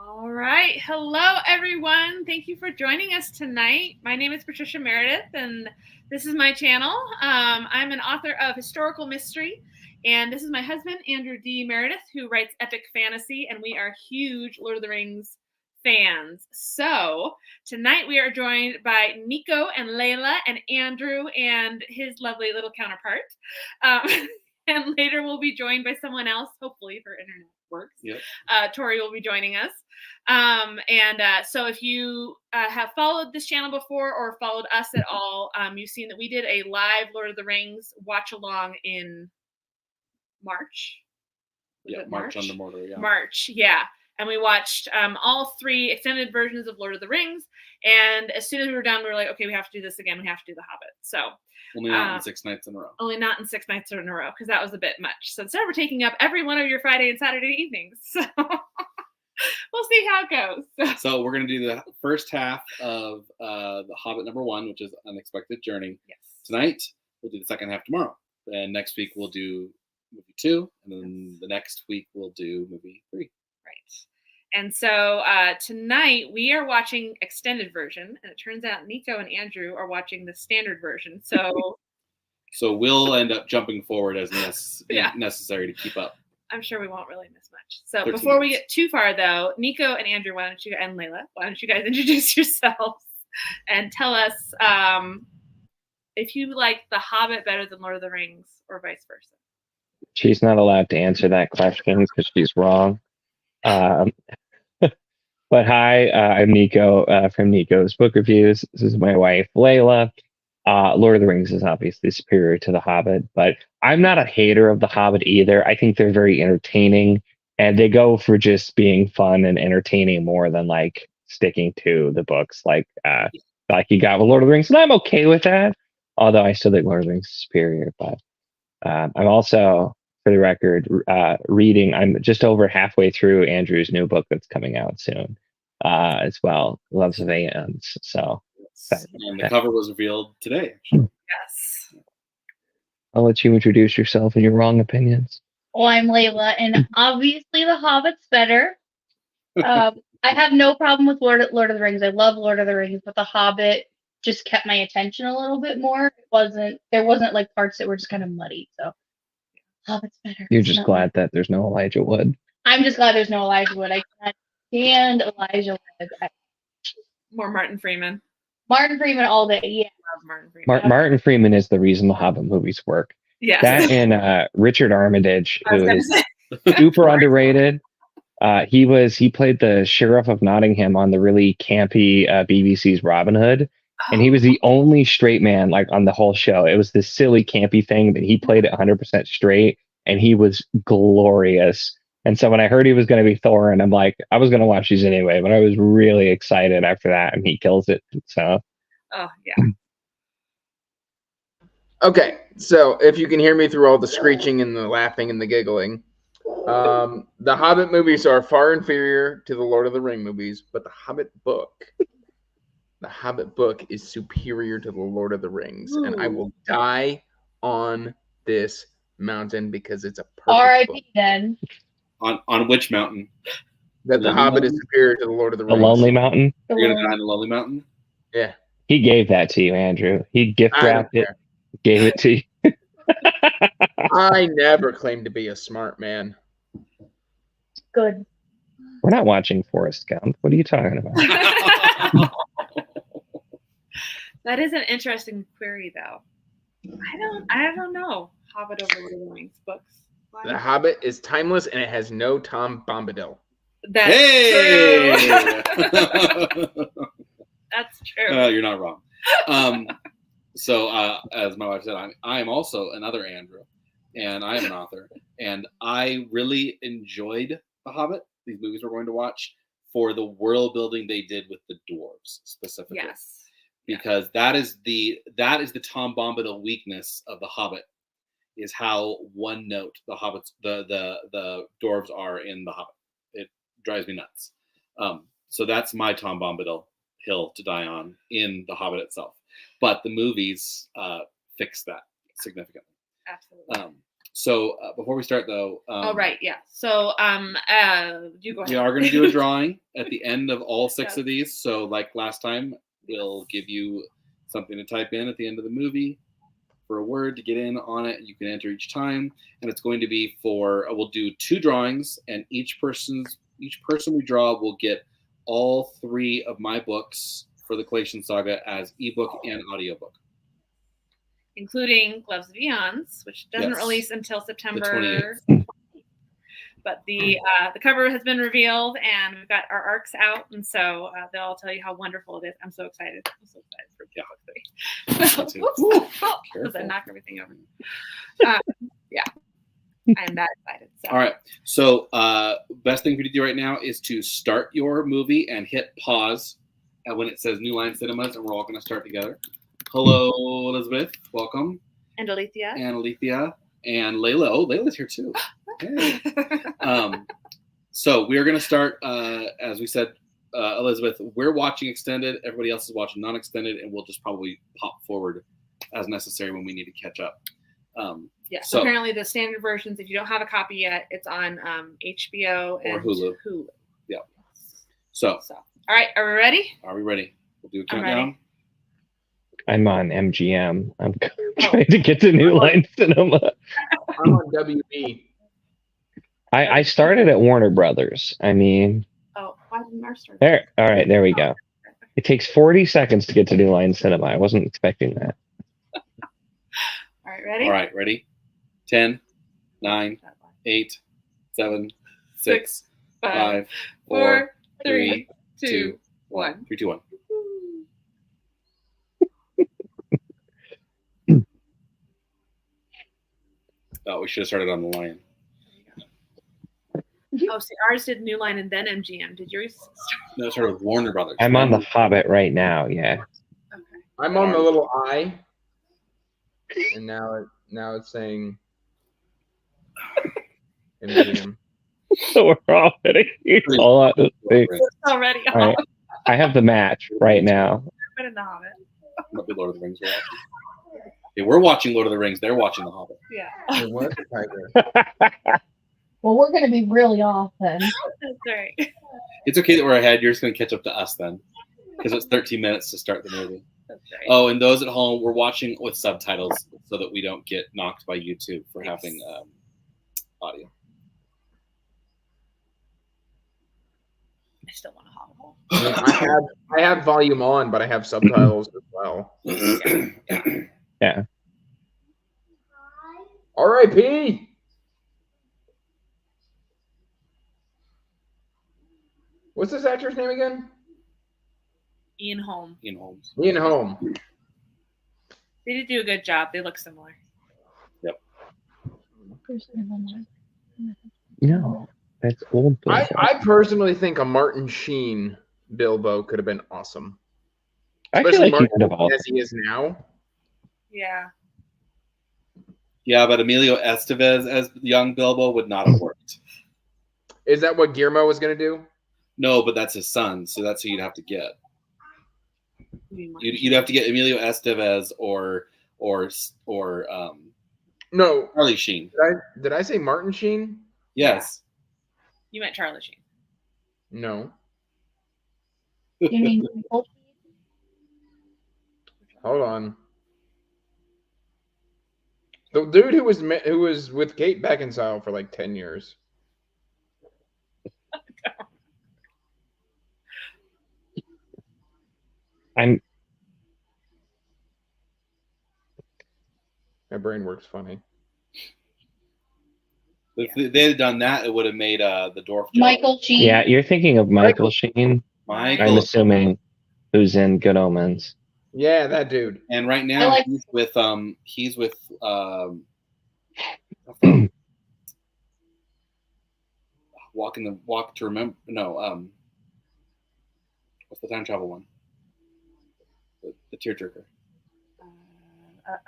All right. Hello, everyone. Thank you for joining us tonight. My name is Patricia Meredith, and this is my channel. I'm an author of historical mystery, and this is my husband, Andrew D Meredith, who writes epic fantasy, and we are huge Lord of the Rings fans. So tonight we are joined by Nico and Layla and Andrew and his lovely little counterpart. And later we'll be joined by someone else, hopefully, if our internet works. Yep. Tori will be joining us. So if you have followed this channel before or followed us at all, you've seen that we did a live Lord of the Rings watch-along in March. Yeah, March on the Mortar, yeah. March, yeah. And we watched all 3 extended versions of Lord of the Rings. And as soon as we were done, we were like, okay, we have to do this again. We have to do The Hobbit. So only not in 6 nights in a row. Only not in 6 nights in a row, because that was a bit much. So instead, we're taking up every one of your Friday and Saturday evenings. So we'll see how it goes. So we're going to do the first half of The Hobbit #1, which is Unexpected Journey. Yes. Tonight, we'll do the second half tomorrow. And next week, we'll do movie 2. And then the next week, we'll do movie 3. Right. And so tonight we are watching extended version, and it turns out Nico and Andrew are watching the standard version. So we'll end up jumping forward as necessary to keep up. I'm sure we won't really miss much. So before we get too far, though, Nico and Andrew, and Layla, why don't you guys introduce yourselves and tell us if you like The Hobbit better than Lord of the Rings or vice versa? She's not allowed to answer that question because she's wrong. But hi, I'm Nico from Nico's Book Reviews. This is my wife, Layla. Lord of the Rings is obviously superior to The Hobbit, but I'm not a hater of The Hobbit either. I think they're very entertaining, and they go for just being fun and entertaining more than like sticking to the books like you got with Lord of the Rings. And I'm okay with that, although I still think Lord of the Rings is superior. But I'm also, for the record, reading. I'm just over halfway through Andrew's new book that's coming out soon, as well. Loves of Eons. So, and the cover was revealed today. Actually. Yes. I'll let you introduce yourself and your wrong opinions. Well, I'm Layla, and obviously The Hobbit's better. I have no problem with Lord of the Rings. I love Lord of the Rings, but The Hobbit just kept my attention a little bit more. There wasn't like parts that were just kind of muddy. So Hobbit's better. You're just glad that there's no Elijah Wood. I'm just glad there's no Elijah Wood. I can't stand Elijah Wood. More Martin Freeman. Martin Freeman all day. Yeah. Love Martin Freeman. Martin Freeman is the reason the Hobbit movies work. Yes. That and Richard Armitage, who is super underrated. He played the Sheriff of Nottingham on the really campy BBC's Robin Hood. And he was the only straight man like on the whole show. It was this silly campy thing, but he played it 100% straight, and he was glorious. And so when I heard he was going to be Thor, and I'm like, I was going to watch these anyway, but I was really excited after that, and he kills it. So, oh yeah. Okay, so if you can hear me through all the screeching and the laughing and the giggling, the Hobbit movies are far inferior to the Lord of the Ring movies, but the Hobbit book is superior to the Lord of the Rings. Ooh. And I will die on this mountain because it's a perfect R.I.P. then. On which mountain? That the Hobbit is superior to the Lord of the Rings. The Lonely Mountain? You're going to die on the Lonely Mountain? Yeah. He gave that to you, Andrew. He gift wrapped it, gave it to you. I never claimed to be a smart man. Good. We're not watching Forrest Gump. What are you talking about? That is an interesting query, though. I don't know. Hobbit over Lord of the Rings books. Why? The Hobbit is timeless, and it has no Tom Bombadil. That's true. That's true. You're not wrong. So, as my wife said, I am also another Andrew, and I am an author, and I really enjoyed The Hobbit. These movies we're going to watch for the world building they did with the dwarves specifically. Yes. Because that is the Tom Bombadil weakness of The Hobbit, is how one note the hobbits the dwarves are in The Hobbit. It drives me nuts. So that's my Tom Bombadil hill to die on in The Hobbit itself. But the movies fix that significantly. Absolutely. So before we start, though, oh right, yeah. So you go ahead. we are going to do a drawing at the end of all 6 Yes. of these. So like last time, we'll give you something to type in at the end of the movie for a word to get in on it. You can enter each time, and it's going to be for we'll do 2 drawings, and each person we draw will get all 3 of my books for the Kallattian Saga as ebook and audiobook. Including Gloves of Eons, which doesn't Yes. release until September 28th. But the cover has been revealed, and we've got our arcs out, and so they'll all tell you how wonderful it is. I'm so excited. I'm so excited for book 3. Oops, because I knock everything over. Yeah, I am that excited. So. All right. So best thing for you to do right now is to start your movie and hit pause when it says New Line Cinemas, and we're all going to start together. Hello, Elizabeth. Welcome. And Alethea. And Alethea. And Layla. Oh, Layla's here too. Hey. So we are going to start, as we said, Elizabeth, we're watching extended. Everybody else is watching non-extended, and we'll just probably pop forward as necessary when we need to catch up. Yeah. So apparently the standard versions, if you don't have a copy yet, it's on HBO and Hulu. Yeah. So. All right. Are we ready? Are we ready? We'll do a countdown. I'm on MGM. I'm trying to get to New Line Cinema. I'm on WB. I started at Warner Brothers. I mean, oh, why didn't ours start? There. All right, there we go. It takes 40 seconds to get to New Line Cinema. I wasn't expecting that. All right, ready? All right, ready? 10, 9, 8, 7, 6, 5, 4, 3, 2, 1. 3, 2, 1. Oh, we should have started on the lion. Oh, see, ours did New Line and then MGM. Did yours? No, it started with Warner Brothers. I'm on the Hobbit right now. Yeah. Okay. I'm on the little eye, and now it's saying MGM. So we're already all at the thing. It's already on. All right. I have the match right now. But in the Hobbit. Might be Lord of the Rings we're watching. Yeah, we're watching Lord of the Rings. They're watching The Hobbit. Yeah. It was a tiger. Well, we're going to be really off then. That's right. It's okay that we're ahead. You're just going to catch up to us then, because it's 13 minutes to start the movie. That's right. Oh, and those at home, we're watching with subtitles so that we don't get knocked by YouTube for having audio. I still want a Hobbit. I have volume on, but I have subtitles as well. Yeah. R.I.P. What's this actor's name again? Ian Holm. Ian Holmes. Ian Holm. They did do a good job. They look similar. Yep. No, that's old. I personally think a Martin Sheen Bilbo could have been awesome. I feel Especially like he Martin could have also. as he is now. Yeah. Yeah, but Emilio Estevez as young Bilbo would not have worked. Is that what Guillermo was going to do? No, but that's his son, so that's who you'd have to get. You'd have to get Emilio Estevez or No. Charlie Sheen. Did I say Martin Sheen? Yes. You meant Charlie Sheen. No. You mean Hold on. The dude who was with Kate Beckinsale for like 10 years. My brain works funny. If they had done that, it would have made the dwarf. Michael Sheen? Yeah, you're thinking of Michael Sheen. Michael. I'm assuming who's in Good Omens. Yeah, that dude. And right now he's with Walk to Remember. No, what's the time travel one? The tearjerker.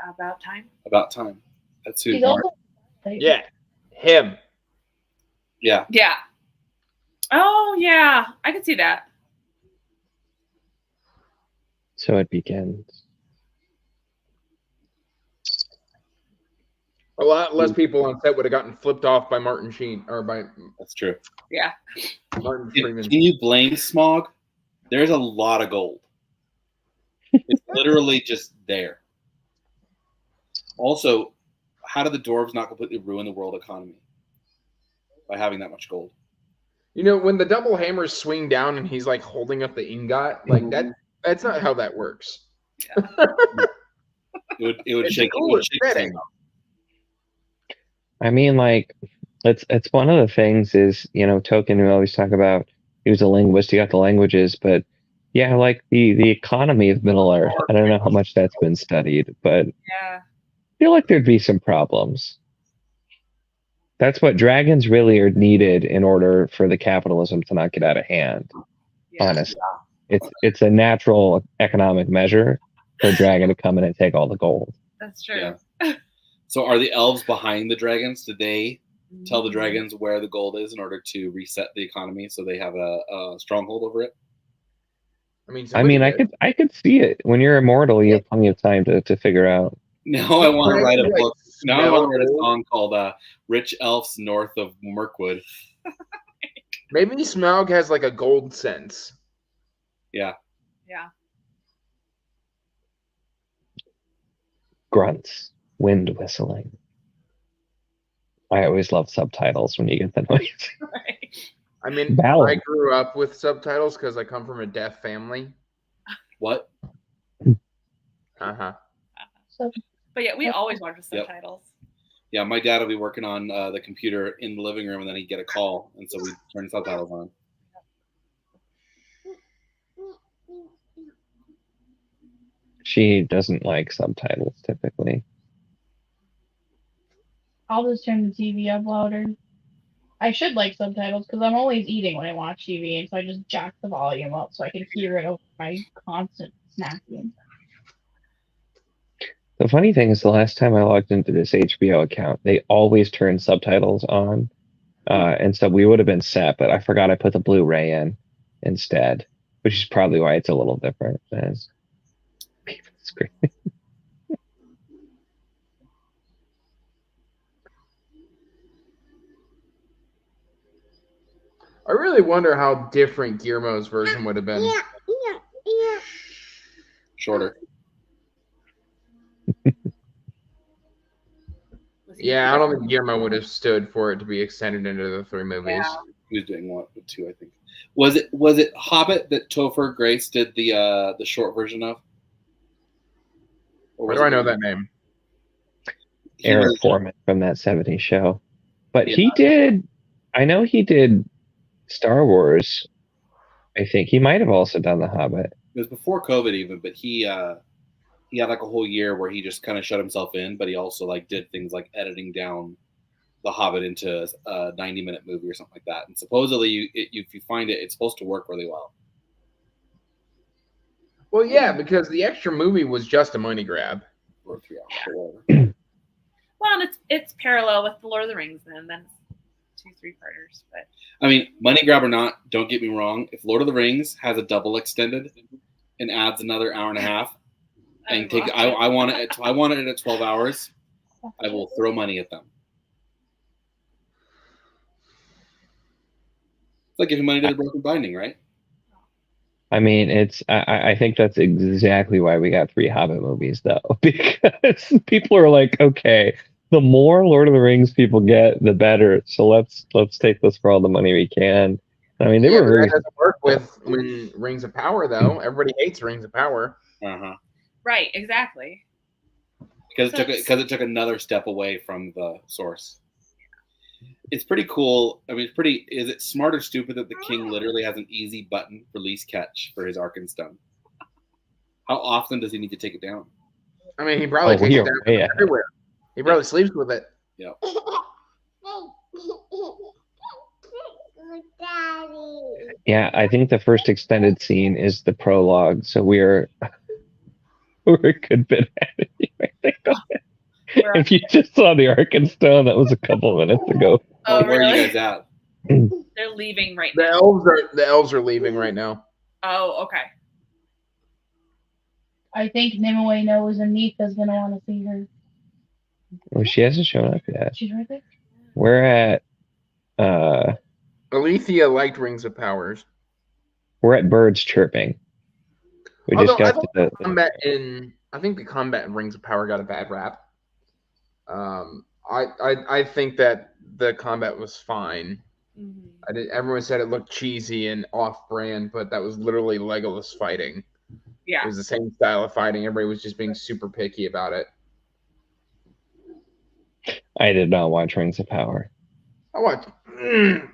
About Time. About Time. That's who. Yeah, him. Yeah. Yeah. Oh yeah, I can see that. So it begins. A lot less people on set would have gotten flipped off by Martin Sheen or by That's true. Yeah. Martin Can Freeman. you blame Smaug? There's a lot of gold. It's literally just there. Also, how do the dwarves not completely ruin the world economy by having that much gold? You know, when the double hammers swing down and he's like holding up the ingot, like that's not how that works. It would It's shake. cool It would shake the aesthetic. thing up. I mean, like, it's one of the things is, Tolkien, we always talk about, he was a linguist, he got the languages, but yeah, like the economy of Middle Earth, I don't know how much that's been studied, but Yeah. I feel like there'd be some problems. That's what dragons really are needed in order for the capitalism to not get out of hand. Yeah. Honestly, it's a natural economic measure for a dragon to come in and take all the gold. That's true. Yeah. So are the elves behind the dragons? Did they tell the dragons where the gold is in order to reset the economy so they have a stronghold over it? I mean, I could see it. When you're immortal, you have plenty of time to figure out. Now I want to write a Like, book. Now I want to write a smell song called "Rich Elves North of Mirkwood." maybe Smaug has like a gold sense. Yeah. Yeah. Grunts, wind whistling. I always love subtitles when you get the noise. Right. I mean, Ballad. I grew up with subtitles because I come from a deaf family. What? Uh-huh. But yeah, we always watch the Yep. subtitles. Yeah, my dad would be working on the computer in the living room, and then he'd get a call, and so we'd turn subtitles on. She doesn't like subtitles typically. I'll just turn the TV up louder. I should like subtitles because I'm always eating when I watch TV, and so I just jack the volume up so I can hear it over my constant snacking. The funny thing is, the last time I logged into this HBO account, they always turn subtitles on, and so we would have been set, but I forgot I put the Blu-ray in instead, which is probably why it's a little different. As screen. I really wonder how different Guillermo's version would have been. Shorter. Yeah, I don't think Guillermo would have stood for it to be extended into the 3 movies. Yeah. He was doing one, 2, I think. Was it Hobbit that Topher Grace did the short version of? Or Why was do it- I know that name? Eric Foreman from that 70s show. But Yeah. he did, I know he did Star Wars. I think he might have also done The Hobbit. It was before COVID even, but he had like a whole year where he just kind of shut himself in, but he also like did things like editing down The Hobbit into a 90-minute movie or something like that. And supposedly, if you find it, it's supposed to work really well. Well, yeah, because the extra movie was just a money grab. Or 3 hours or whatever. Well, and it's parallel with the Lord of the Rings, then it's 2 3-parters. But I mean, money grab or not, don't get me wrong. If Lord of the Rings has a double extended and adds another hour and a half, and I want it at 12 hours, I will throw money at them. It's like giving money to the Broken Binding, right? I mean, I think that's exactly why we got 3 Hobbit movies, though, because people are like, okay, the more Lord of the Rings people get, the better. So let's take this for all the money we can. I mean, they were But very. that doesn't work with Rings of Power, though. Everybody hates Rings of Power. Uh-huh. right, exactly. Because it took another step away from the source. It's pretty cool. I mean, is it smart or stupid that the king literally has an easy button for least catch for his Arkenstone? How often does he need to take it down? I mean, he probably takes it down everywhere. He probably sleeps with it. Yeah. Yeah, I think the first extended scene is the prologue, so we're a good bit ahead of you, I think. If you just saw the Arkenstone, that was a couple minutes ago. Oh, Where are really? you guys at? They're leaving right The now. elves are leaving right now. Oh, okay. I think Nimue knows and Nika's gonna want to see her. Well, she hasn't shown up yet. She's right there. We're at Alethea liked Rings of Powers. birds chirping. We Although just got to the I think the combat in Rings of Power got a bad rap. I think that the combat was fine. Mm-hmm. Everyone said it looked cheesy and off-brand, but that was literally Legolas fighting. Yeah. It was the same style of fighting. Everybody was just being super picky about it. I did not watch Rings of Power. I watched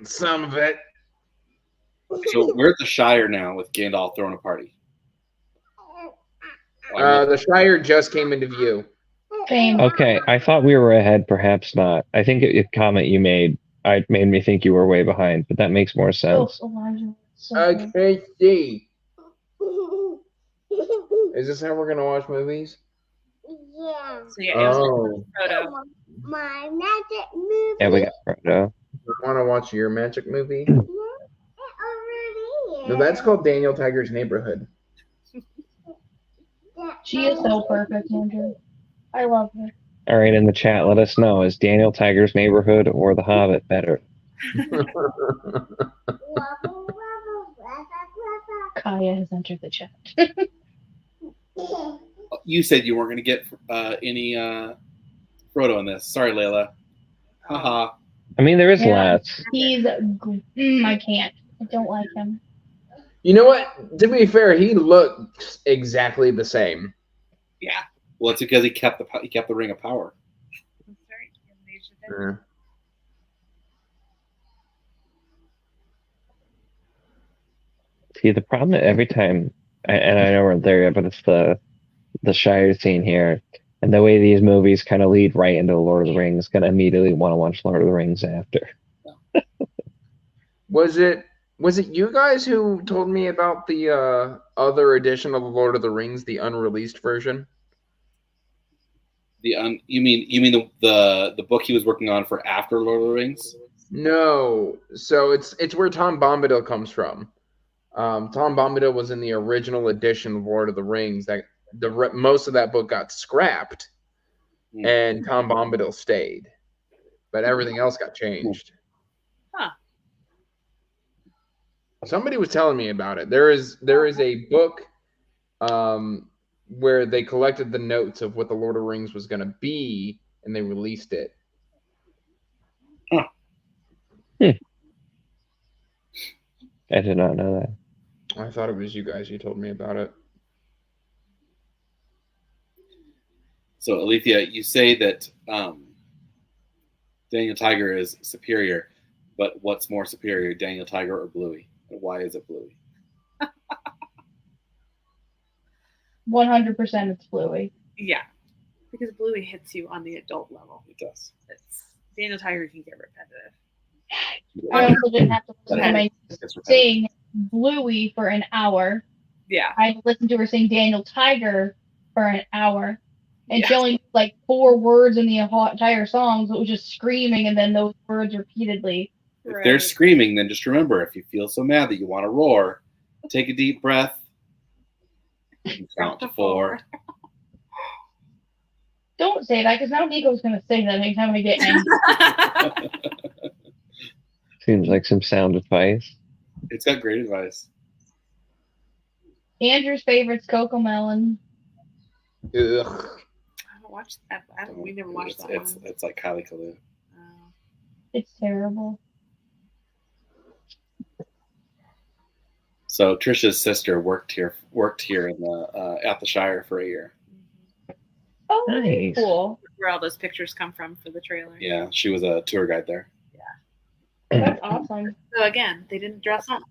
some of it. So we're at the Shire now with Gandalf throwing a party. The Shire just came into view. Same. Okay, I thought we were ahead, perhaps not. I think a comment you made made me think you were way behind, but that makes more sense. Elijah. I can't see. Is this how we're gonna watch movies? Yeah. So yeah, it was Oh, Frodo. My magic movie. Yeah, we got Frodo. you want to watch your magic movie? Yeah, it already No, that's called Daniel Tiger's Neighborhood. She is so perfect, Andrew. I love her. All right, in the chat, let us know, is Daniel Tiger's Neighborhood or The Hobbit better? Kaya has entered the chat. You said you weren't going to get any Frodo in this. Sorry, Layla. Haha. I mean, there is Yeah. lots. He's I can't. I don't like him. You know what? To be fair, he looks exactly the same. Yeah. Well, it's because he kept the Ring of Power. That's right. See, the problem that every time, and I know we're there, but it's the Shire scene here, and the way these movies kind of lead right into the Lord of the Rings, gonna immediately want to watch Lord of the Rings after. Was it you guys who told me about the other edition of the Lord of the Rings, the unreleased version? You mean the book he was working on for after Lord of the Rings? No. So it's where Tom Bombadil comes from. Tom Bombadil was in the original edition of Lord of the Rings. That most of that book got scrapped, and Tom Bombadil stayed, but everything else got changed. Huh. Somebody was telling me about it. There is a book where they collected the notes of what the Lord of the Rings was going to be, and they released it. Huh. I did not know that. I thought it was you guys who told me about it. So, Alethea, you say that Daniel Tiger is superior, but what's more superior, Daniel Tiger or Bluey? And why is it Bluey? 100% it's Bluey. Yeah. Because Bluey hits you on the adult level. It does. Daniel Tiger can get repetitive. I also didn't have to listen to my It's repetitive. sing Bluey for an hour. Yeah. I listened to her sing Daniel Tiger for an hour. And she Yeah. only like 4 words in the entire song, so it was just screaming and then those words repeatedly. If they're screaming, then just remember, if you feel so mad that you want to roar, take a deep breath and count to 4. Don't say that, because now Nico's going to say that anytime I get angry. Seems like some sound advice. It's got great advice. Andrew's favorite's Coco Melon. Ugh. I haven't watched that. We never watched that one. It's like Kylie Kalu. It's terrible. So Trisha's sister worked here in the at the Shire for a year. Oh, Nice. cool. Where all those pictures come from for the trailer. Yeah, she was a tour guide there. That's awesome. So again, they didn't dress up.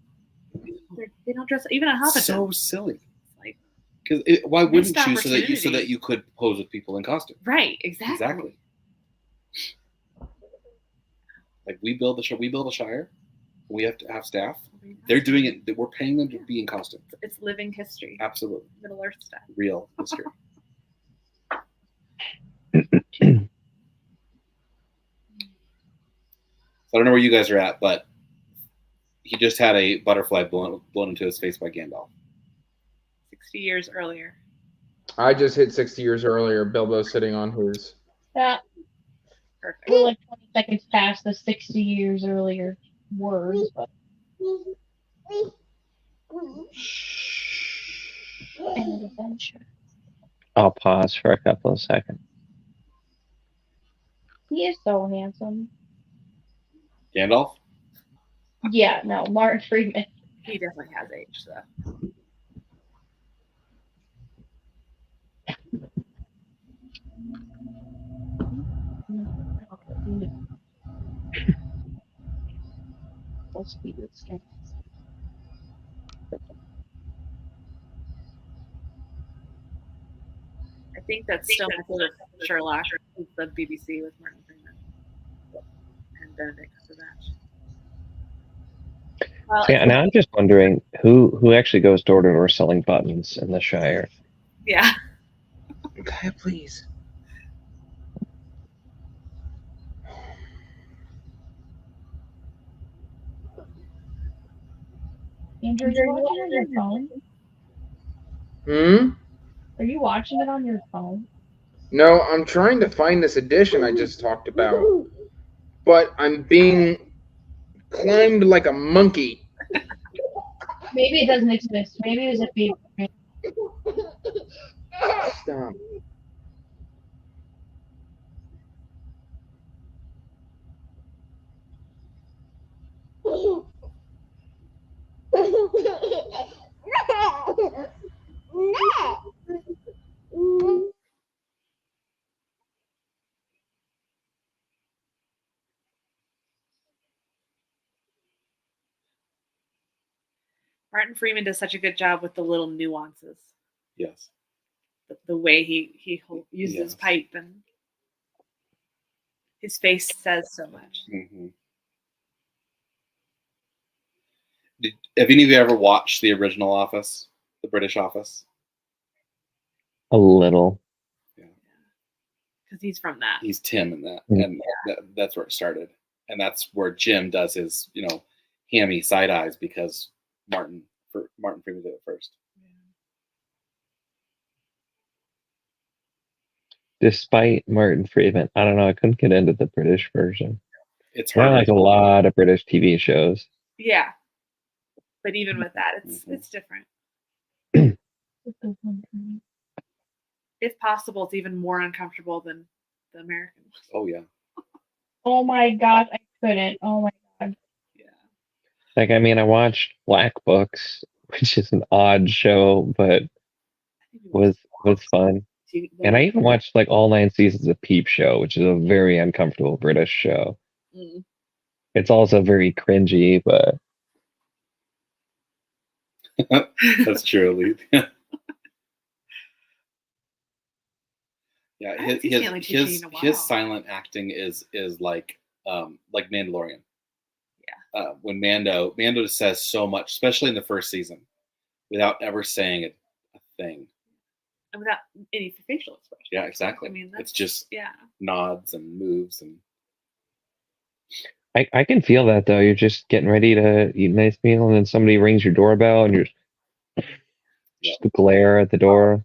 They don't dress up. Even on Hobbit. So silly. Like, Because why wouldn't Missed you so that opportunity. you could pose with people in costume? right. Exactly. Exactly. Like we build a Shire. We have to have staff. They're doing it. We're paying them to be in costume. It's living history. Absolutely, Middle Earth stuff. real history. So I don't know where you guys are at, but he just had a butterfly blown into his face by Gandalf. 60 years earlier. I just hit 60 years earlier. Bilbo sitting on his Yeah, Perfect. we're like 20 seconds past the 60 years earlier words, but an adventure. I'll pause for a couple of seconds. He is so handsome. Gandalf? Yeah, no, Martin Freeman. He definitely has aged, though. Let's be this guy. I think that's still my favorite Sherlock. Is the BBC with Martin Freeman and Benedict Cumberbatch. Well, Yeah, now I'm just wondering who actually goes door to door selling buttons in the Shire. yeah. Okay, please. Andrew, are you watching on your phone? Hmm? Are you watching it on your phone? No, I'm trying to find this edition I just talked about, but I'm being climbed like a monkey. Maybe it doesn't exist. Maybe it was a feed. Stop. Martin Freeman does such a good job with the little nuances. Yes. The way he uses his Yes. pipe and his face says so much. Mm-hmm. Have any of you ever watched the original Office, the British Office? A little. Because he's from that. He's Tim in that, Mm. and that's where it started, and that's where Jim does his, hammy side eyes because Martin Freeman did it first. Despite Martin Freeman, I don't know. I couldn't get into the British version. It's I hard. like a lot of British TV shows. Yeah. But even with that, Mhm. it's different. If possible, it's even more uncomfortable than the American one. Oh yeah. Oh my god, I couldn't. Oh my god. Yeah. Like, I mean, I watched Black Books, which is an odd show, but was fun. And I even watched like all 9 seasons of Peep Show, which is a very uncomfortable British show. Mm. It's also very cringy, but That's true, Elite. Yeah, I haven't seen Stanley Tucci in a while. his silent acting is like Mandalorian. Yeah. When Mando just says so much, especially in the first season, without ever saying a thing. And without any facial expression. Yeah, exactly. I mean, it's just yeah. nods and moves and. I can feel that though. You're just getting ready to eat a nice meal, and then somebody rings your doorbell, and you're just glare at the door.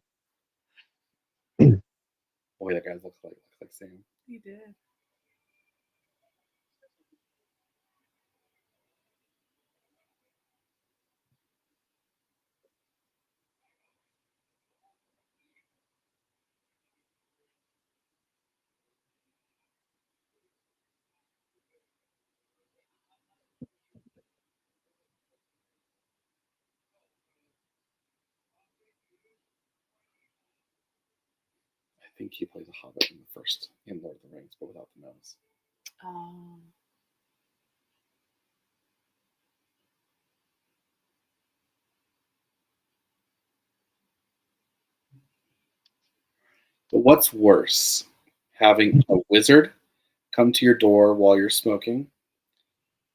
Boy, that guy looks like Sam. He did. I think he plays a hobbit in Lord of the Rings, but without the nose. But what's worse, having a wizard come to your door while you're smoking,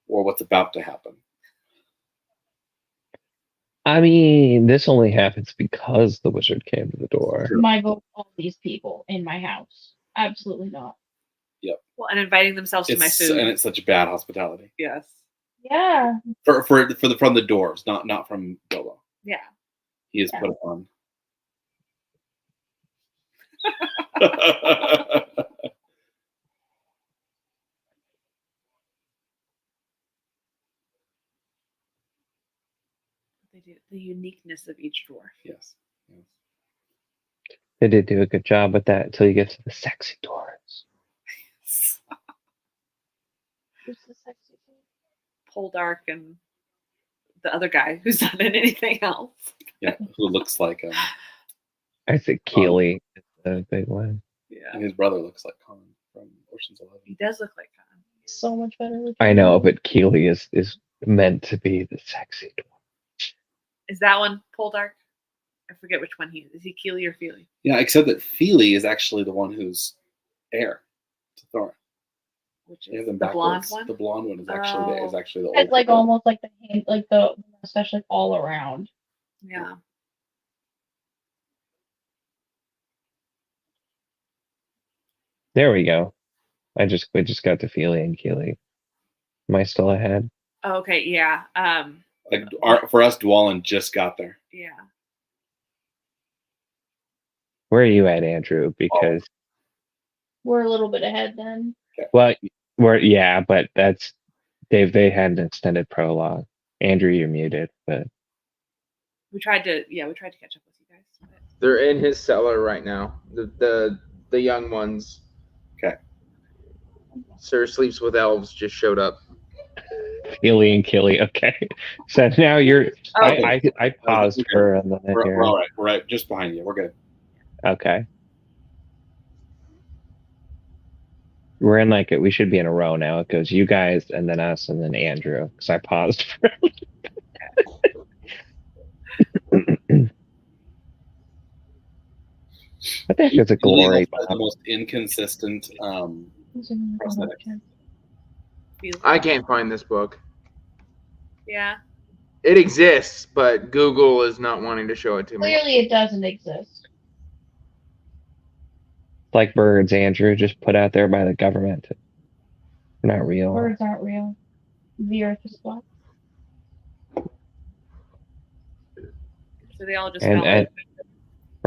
or what's about to happen? I mean, this only happens because the wizard came to the door. My vote, all these people in my house. Absolutely not. Yep. Well, and inviting themselves to my food. And it's such bad hospitality. Yes. Yeah. From the doors, not from Bilbo. Yeah. He is put upon. They do the uniqueness of each dwarf. Yes. Yes. They did do a good job with that until you get to the sexy dwarves. Who's the sexy thing? Poldark and the other guy who's not in anything else. Yeah. Who looks like I think Keeley is the big one. Yeah, and his brother looks like Con from Ocean's 11. he does look like Khan. So much better looking. I know, but Keeley is meant to be the sexy dwarf. Is that one Poldark? I forget which one he is. Is he Keely or Feely? Yeah, except that Feely is actually the one who's heir to Thorin. Which They have is them the blonde backwards. one? The blonde one is actually Oh. the It's old like almost like the hand, like the especially all around. Yeah. There we go. We just got to Feely and Keeley. Am I still ahead? Oh, okay, yeah. For us, Dwalin just got there. Yeah. Where are you at, Andrew? Because We're a little bit ahead then. well, but that's they had an extended prologue. Andrew, you're muted, but We tried to catch up with you guys. But They're in his cellar right now. The young ones. Okay. Sir Sleeps with Elves just showed up. Feely and Keeley. Okay, so now you're. Oh. I paused for a minute We're here. all right. We're right just behind you. We're good. Okay. We're in like it. We should be in a row now. It goes you guys and then us and then Andrew because I paused for. I think it's a glory. The most inconsistent. Prosthetics. Feely. I can't find this book. Yeah. It exists, but Google is not wanting to show it to me. Clearly, it doesn't exist. Like birds, Andrew, just put out there by the government. They're not real. Birds aren't real. The earth is flat. So they all just And, fell.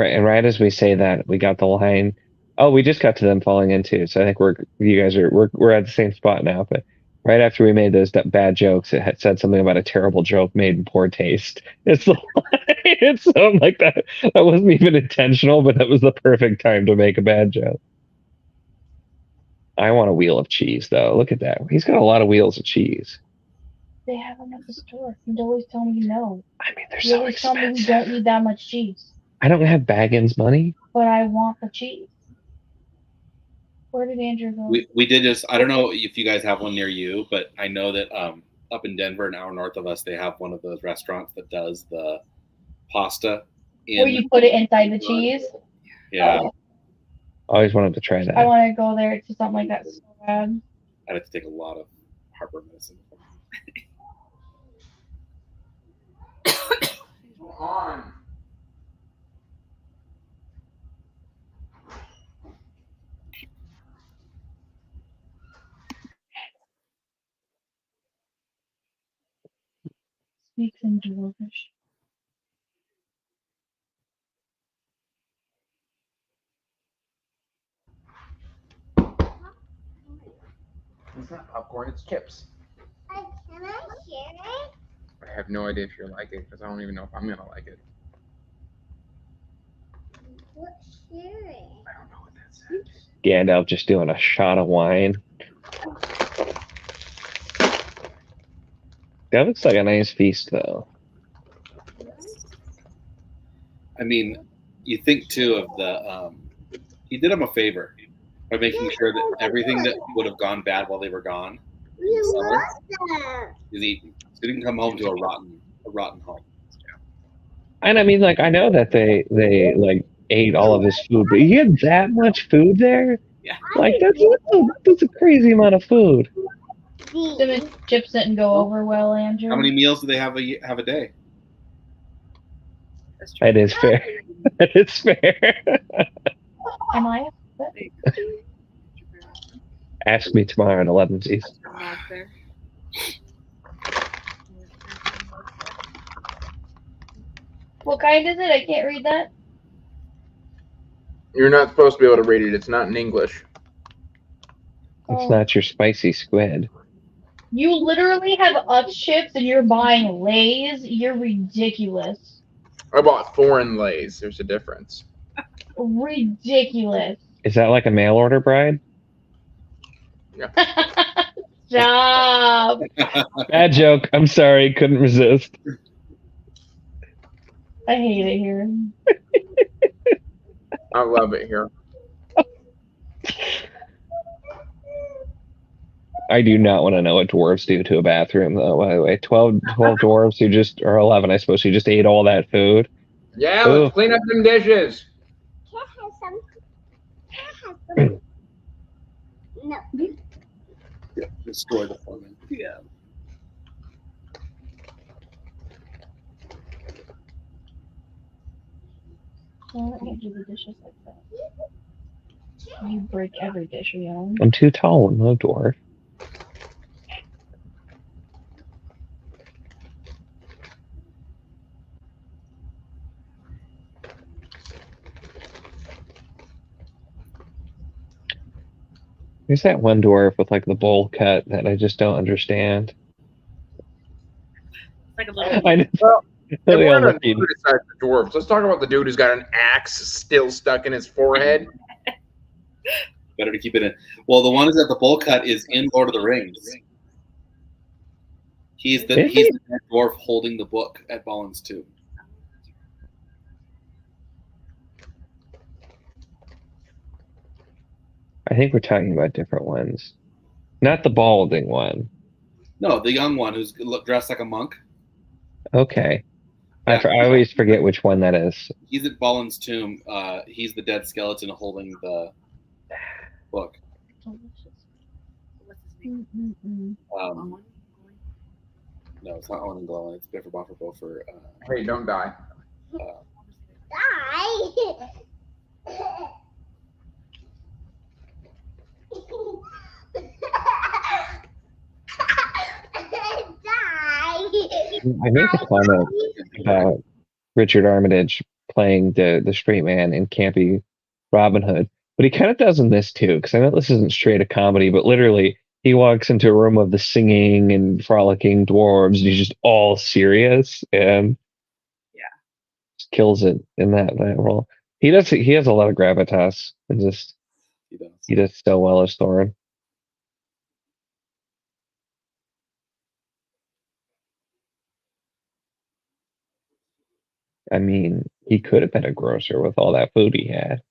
and right as we say that, we got the line. Oh, we just got to them falling in too. So I think we're at the same spot now. But right after we made those bad jokes, it had said something about a terrible joke made in poor taste. It's the line. It's something like that. That wasn't even intentional, but that was the perfect time to make a bad joke. I want a wheel of cheese, though. Look at that. He's got a lot of wheels of cheese. They have them at the store. You always tell me no. I mean, they're You so always tell me we expensive. don't need that much cheese. I don't have Baggins money. But I want the cheese. Where did Andrew go? We did this. I don't know if you guys have one near you, but I know that up in Denver, an hour north of us, they have one of those restaurants that does the pasta. Where you put it inside the cheese? Yeah, Oh, Always wanted to try I that. want to go there to something like that so bad. I'd have to take a lot of heartburn medicine. Come on. Speaks in Dwarvish. It's not popcorn, it's chips. Can I share it? I have no idea if you'll like it because I don't even know if I'm gonna like it. What's sharing? I don't know what that says. Gandalf just doing a shot of wine. That looks like a nice feast, though. I mean, you think too of the. He did them a favor by making sure that everything that would have gone bad while they were gone You Summer? love that. is eaten. So he didn't come home to a rotten home. And I mean, like, I know that they like ate all of his food, but he had that much food there. Yeah. Like that's a crazy amount of food. Cinnamon chips didn't go over well, Andrew. How many meals do they have a day? That's true. That is fair. That is fair. Am I? Ask me tomorrow at 11 C's. Not there. What kind is it? I can't read that. You're not supposed to be able to read it. It's not in English. It's not your spicy squid. You literally have up ships and you're buying Lays. You're ridiculous. I bought foreign lays. There's a difference. Ridiculous. Is that like a mail order bride? Stop. Bad joke. I'm sorry. Couldn't resist. I hate it here. I love it here. I do not want to know what dwarves do to a bathroom, though, by the way. 12 dwarves who just, or 11, I suppose, who just ate all that food. Yeah, Ooh. let's clean up them dishes. Can I have some? Can I have some? No. Yeah, destroy the foreman. Yeah. Don't let me do the dishes like that. You break every dish, you know? I'm too tall. I'm no dwarf. There's that one dwarf with like the bowl cut that I just don't understand. It's like a little. I know. Well, if They we're all on look the side of the dwarves, let's talk about the dude who's got an axe still stuck in his forehead. Better to keep it in. Well, the one is that the bowl cut is in Lord of the Rings. He's the dead dwarf holding the book at Balin's tomb. I think we're talking about different ones. Not the balding one. No, the young one who's dressed like a monk. Okay. Yeah. I always forget which one that is. He's at Balin's tomb. He's the dead skeleton holding the book. What's his name? No, it's not Owen Glowing. It's Biffer Boffer Bofer. Hey, don't die. Die. I made a comment about Richard Armitage playing the straight man in campy Robin Hood, but he kind of does in this too, because I know this isn't straight a comedy, but literally he walks into a room of the singing and frolicking dwarves, and he's just all serious and just kills it in that role. He has a lot of gravitas, and just he does so well as Thorin. I mean, he could have been a grocer with all that food he had.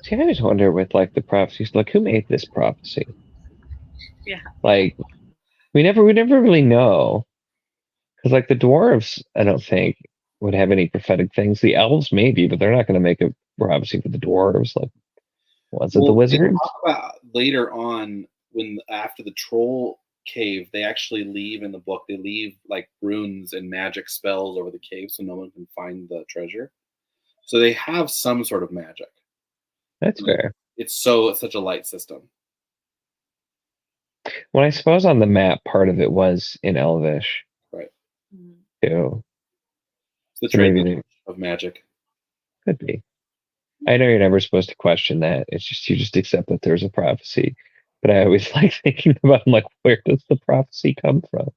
See, I always wonder with like the prophecies, like who made this prophecy? Yeah. Like we never really know, because like the dwarves, I don't think would have any prophetic things. The elves maybe, but they're not going to make a prophecy for the dwarves. Like, was it the wizards? Talk about later on when after the troll cave, they actually leave in the book. They leave like runes and magic spells over the cave, so no one can find the treasure. So they have some sort of magic. That's fair. It's such a light system. Well, I suppose on the map, part of it was in Elvish, right? Too. It's the So maybe of magic. Could be. I know you're never supposed to question that. It's just you just accept that there's a prophecy. But I always like thinking about like, where does the prophecy come from?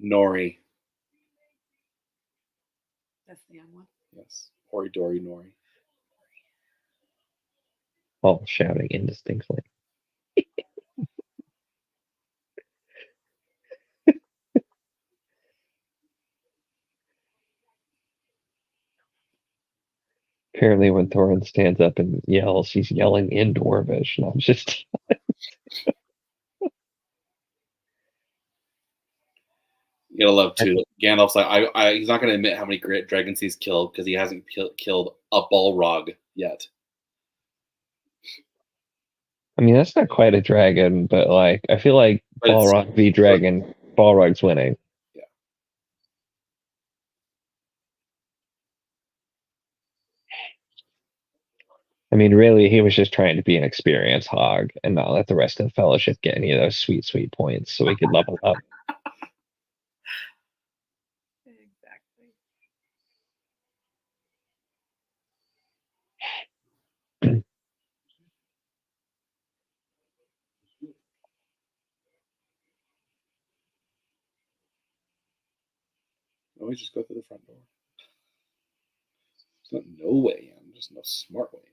Nori. That's the young one. Yes. Hori Dori Nori. All shouting indistinctly. Apparently, when Thorin stands up and yells, he's yelling in Dwarvish, not just. You gotta love too. Gandalf's like, he's not gonna admit how many great dragons he's killed because he hasn't killed a Balrog yet. I mean, that's not quite a dragon, but like, I feel like But it's- Balrog v Dragon, Balrog's winning. Yeah. I mean, really, he was just trying to be an experienced hog and not let the rest of the fellowship get any of those sweet, sweet points so he could level up. Exactly. Always just go through the front door. There's not no way in. There's no smart way in.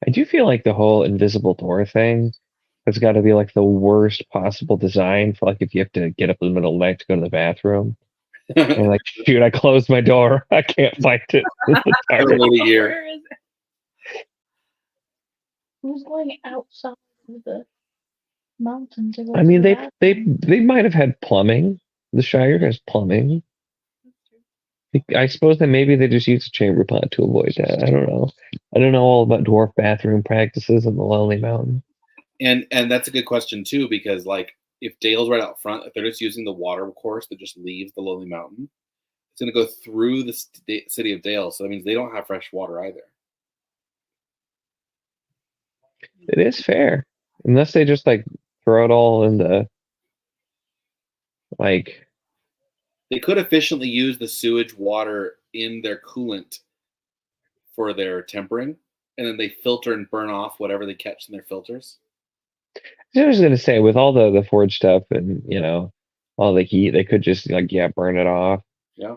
I do feel like the whole invisible door thing has got to be like the worst possible design for like if you have to get up in the middle of the night to go to the bathroom. And like, shoot, I closed my door. I can't find it. Early year. Where is it? Who's going outside of the mountain to go I to mean, the they bathroom? might have had plumbing. The Shire has plumbing. That's true. I suppose that maybe they just used a chamber pot to avoid that. I don't know. I don't know all about dwarf bathroom practices in the Lonely Mountain. And that's a good question too, because like if Dale's right out front, if they're just using the water course that just leaves the Lonely Mountain, it's going to go through the city of Dale. So that means they don't have fresh water either. It is fair, unless they just like throw it all in the like. They could efficiently use the sewage water in their coolant for their tempering, and then they filter and burn off whatever they catch in their filters. I was gonna say with all the forge stuff and all the heat, they could just like burn it off. Yeah.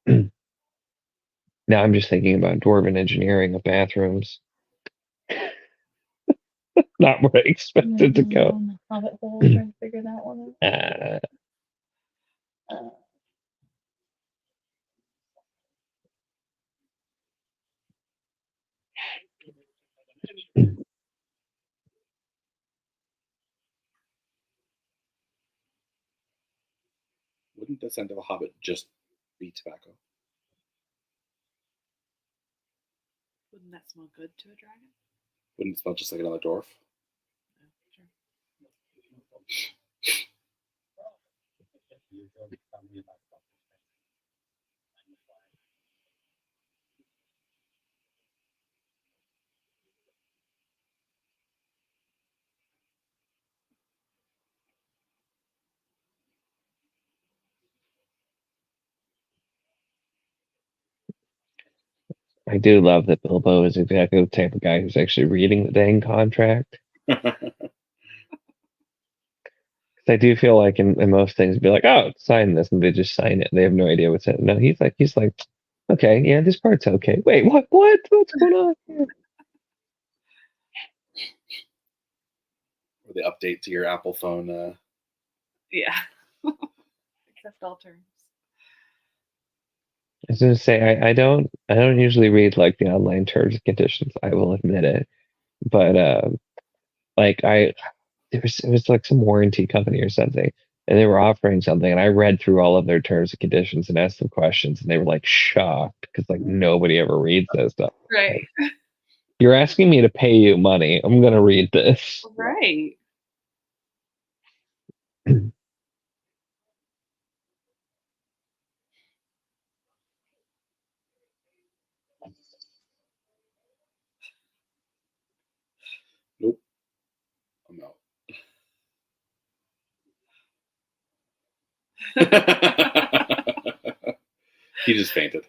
Now I'm just thinking about dwarven engineering of bathrooms. Not where I expected to go. On the Hobbit hole, trying to figure that one out. Wouldn't the scent of a hobbit just be tobacco? Wouldn't that smell good to a dragon? Wouldn't it smell just like another dwarf? Yeah, sure. I do love that Bilbo is exactly the type of guy who's actually reading the dang contract. I do feel like in most things, it'd be like, oh, sign this, and they just sign it, and they have no idea what's in it. No, he's like, okay, yeah, this part's okay. Wait, what's going on here? Or the update to your Apple phone. Yeah. Accept all terms. I was gonna say I don't usually read like the online terms and conditions. I will admit it, but like it was like some warranty company or something, and they were offering something, and I read through all of their terms and conditions and asked them questions, and they were like shocked because like nobody ever reads this stuff. Right. Like, you're asking me to pay you money. I'm gonna read this. Right. Nope. I'm out. He just fainted.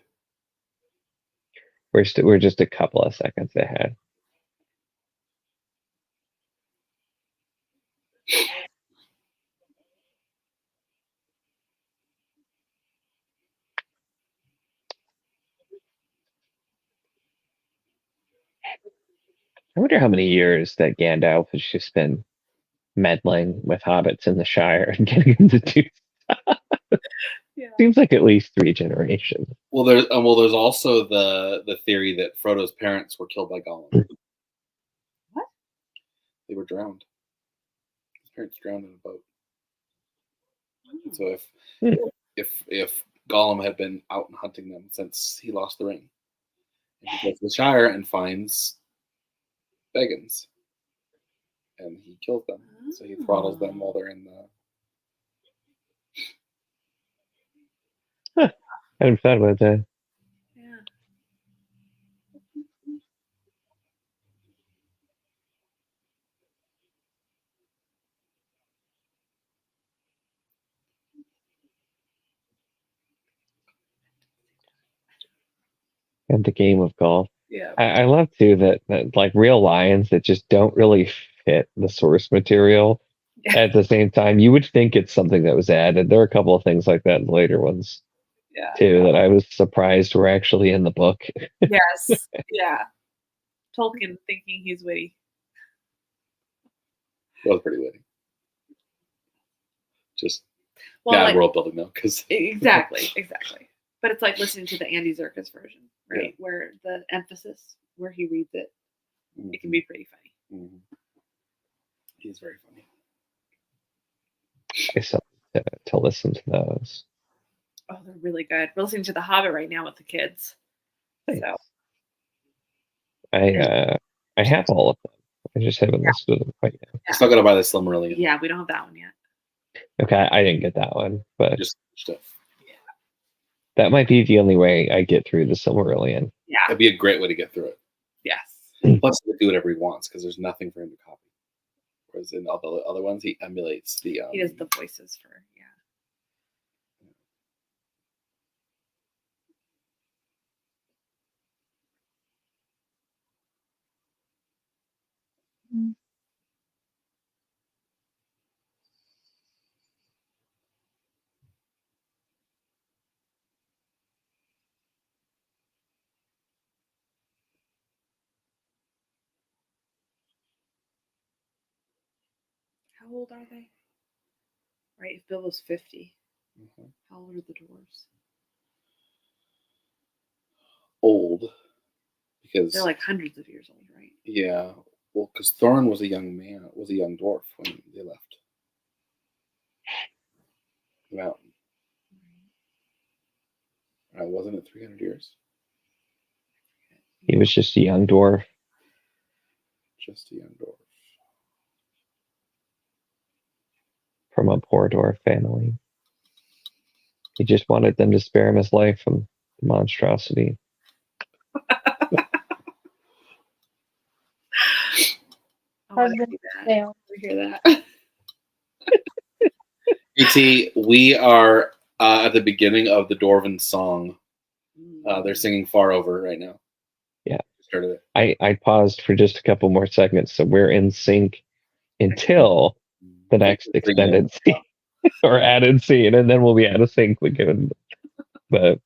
We're just a couple of seconds ahead. I wonder how many years that Gandalf has just been meddling with hobbits in the Shire and getting them to do. Yeah. Seems like at least 3 generations. Well, there's also the theory that Frodo's parents were killed by Gollum. What? They were drowned. His parents drowned in a boat. Oh. So Hmm. if Gollum had been out and hunting them since he lost the ring, and he goes to the Shire and finds Baggins, and he kills them. So he throttles them while they're in the. I haven't thought about that. Yeah. And the game of golf. Yeah. I love too that like real lions that just don't really fit the source material. Yeah. At the same time, you would think it's something that was added. There are a couple of things like that in later ones Yeah. too that I was surprised were actually in the book. Yes. Yeah. Tolkien thinking he's witty. Was pretty witty. Just Well, bad like, world building though, because exactly. But it's like listening to the Andy Serkis version, right? Yeah. Where the emphasis, where he reads it, it can be pretty funny. He's very funny. I still have to listen to those. Oh, they're really good. We're listening to The Hobbit right now with the kids. Nice. So I have all of them. I just haven't listened to them quite yet. I'm still gonna buy the Silmarillion. yeah, we don't have that one yet. Okay, I didn't get that one, but Just stuff. that might be the only way I get through the Silmarillion. Yeah. That'd be a great way to get through it. Yes. Plus, he can do whatever he wants because there's nothing for him to copy. Whereas in all the other ones, he emulates the. He does the voices for How old are they? Right, if Bilbo's 50, how old are the dwarves? Old, because They're like hundreds of years old, right? yeah, well, because Thorin was a young dwarf when they left the mountain. Wasn't it 300 years? He was just a young dwarf. Just a young dwarf. From a poor dwarf family. He just wanted them to spare him his life from the monstrosity. I want to Husband see that. fail. I hear that. ET, we are at the beginning of the Dwarven song. They're singing Far Over right now. Yeah. Started it. I paused for just a couple more seconds, so we're in sync until the next extended scene or added scene, and then we'll be out of sync again. But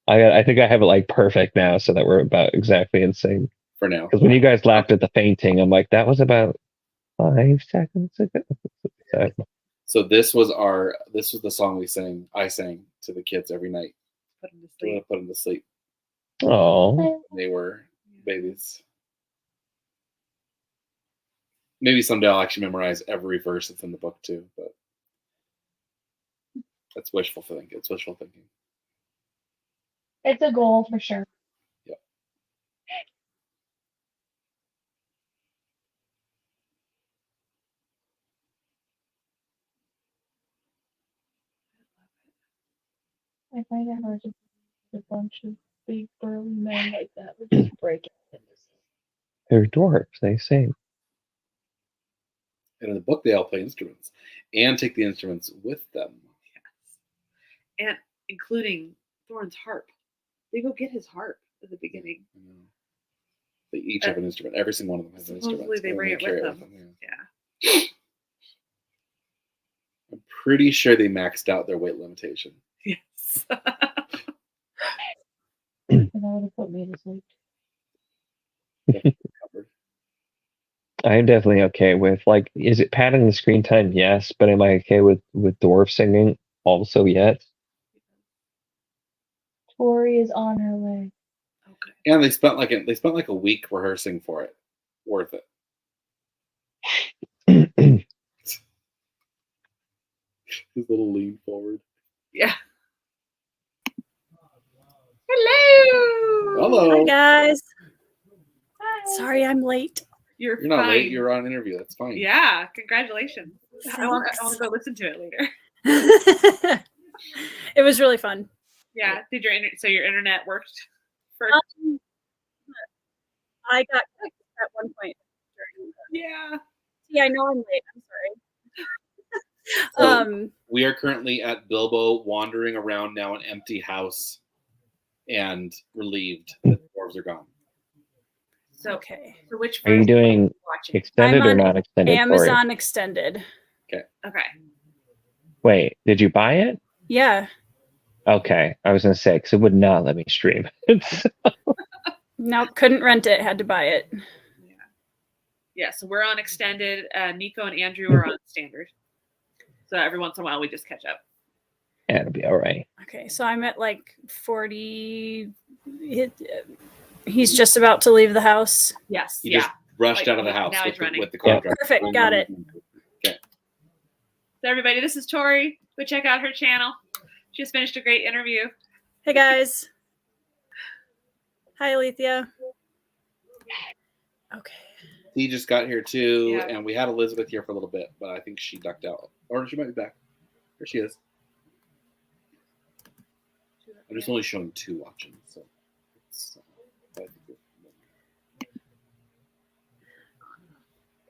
I think I have it like perfect now, so that we're about exactly in sync. For now. Because when you guys laughed at the fainting, I'm like, that was about 5 seconds ago. So this was the song I sang to the kids every night. Put them to sleep. Put them to sleep. Oh, They were babies. Maybe someday I'll actually memorize every verse that's in the book too, but that's wishful thinking. It's wishful thinking. It's a goal for sure. Yep. I find it hard to believe a bunch of big burly men like that would just break out into they're dwarves. They sing. And in the book, they all play instruments and take the instruments with them. and including Thorin's harp. They go get his harp at the beginning. They each have an instrument. Every single one of them has an instrument. Supposedly they bring it carry with them. Yeah. Yeah. I'm pretty sure they maxed out their weight limitation. Yes. And that would have put me to sleep. Covered. I'm definitely okay with, like, is it padding the screen time? Yes, but am I okay with dwarf singing? Also, yes. Tori is on her way. Okay. And they spent like a week rehearsing for it. Worth it. His little lean forward. Yeah. Hello. Hello. Hi guys. Hi. Sorry I'm late. You're You're not fine. late. You're on an interview. That's fine. Yeah. Congratulations. I want Thanks. to go listen to it later. It was really fun. Yeah. Did your internet worked for? I got kicked at one point during Yeah. Yeah, I know I'm late. I'm So- sorry. We are currently at Bilbo, wandering around now an empty house, and relieved that the dwarves are gone. So, Okay. so which Are you version doing are you watching? extended I'm or on not extended? Tori? Amazon Extended. Okay. Wait, did you buy it? Yeah. Okay, I was gonna say because it would not let me stream. Nope, couldn't rent it, had to buy it. Yeah. So we're on extended. Nico and Andrew are on standard. So every once in a while we just catch up. Yeah, it'll be all right. Okay, so I'm at like 40. He's just about to leave the house. Yes. He yeah. just rushed Like, out of the house now with he's running. the contract. Perfect, got it. So everybody, this is Tori. Go check out her channel. She just finished a great interview. Hey guys. Hi Alethea. Okay. He just got here too, Yeah. and we had Elizabeth here for a little bit, but I think she ducked out, or she might be back. There she is. I'm just only showing 2 watching, so.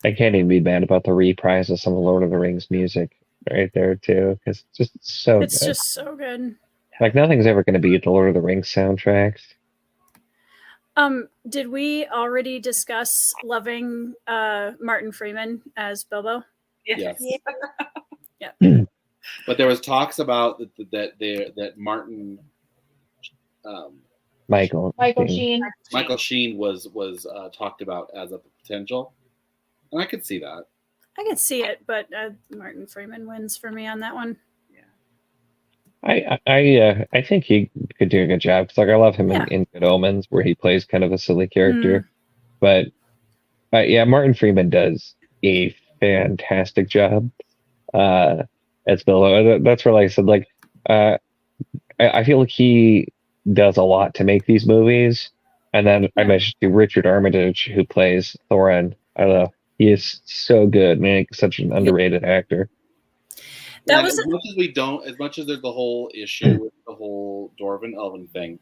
I can't even be mad about the reprise of some of Lord of the Rings music right there too, because it's just so It's good. just so good. Like nothing's ever going to beat the Lord of the Rings soundtracks. Did we already discuss loving Martin Freeman as Bilbo? Yes. Yeah. But there was talks about that Martin, Michael Sheen. Michael Sheen was talked about as a potential, and I could see that. I could see it, but Martin Freeman wins for me on that one. I think he could do a good job. 'Cause, like, I love him Yeah. in Good Omens, where he plays kind of a silly character. But yeah, Martin Freeman does a fantastic job as Bilbo. That's where, like I said, like I feel like he does a lot to make these movies. And then I mentioned to Richard Armitage, who plays Thorin. I love. He is so good, man. He's such an underrated actor. That And was as much as there's the whole issue with the whole Dwarven Elven thing,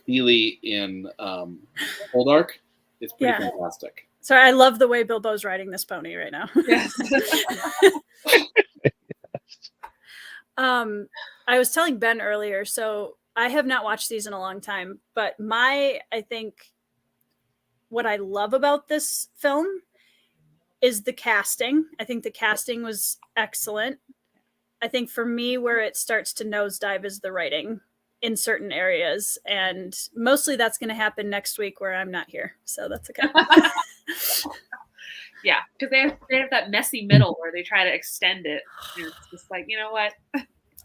Feely in Holdark is pretty Yeah. fantastic. sorry. I love the way Bilbo's riding this pony right now. Yes. I was telling Ben earlier, so I have not watched these in a long time, but I think what I love about this film is the casting. I think the casting was excellent. I think for me, where it starts to nosedive is the writing in certain areas. And mostly that's going to happen next week where I'm not here. So that's okay. Yeah, because they have that messy middle where they try to extend it. And it's just like, you know what?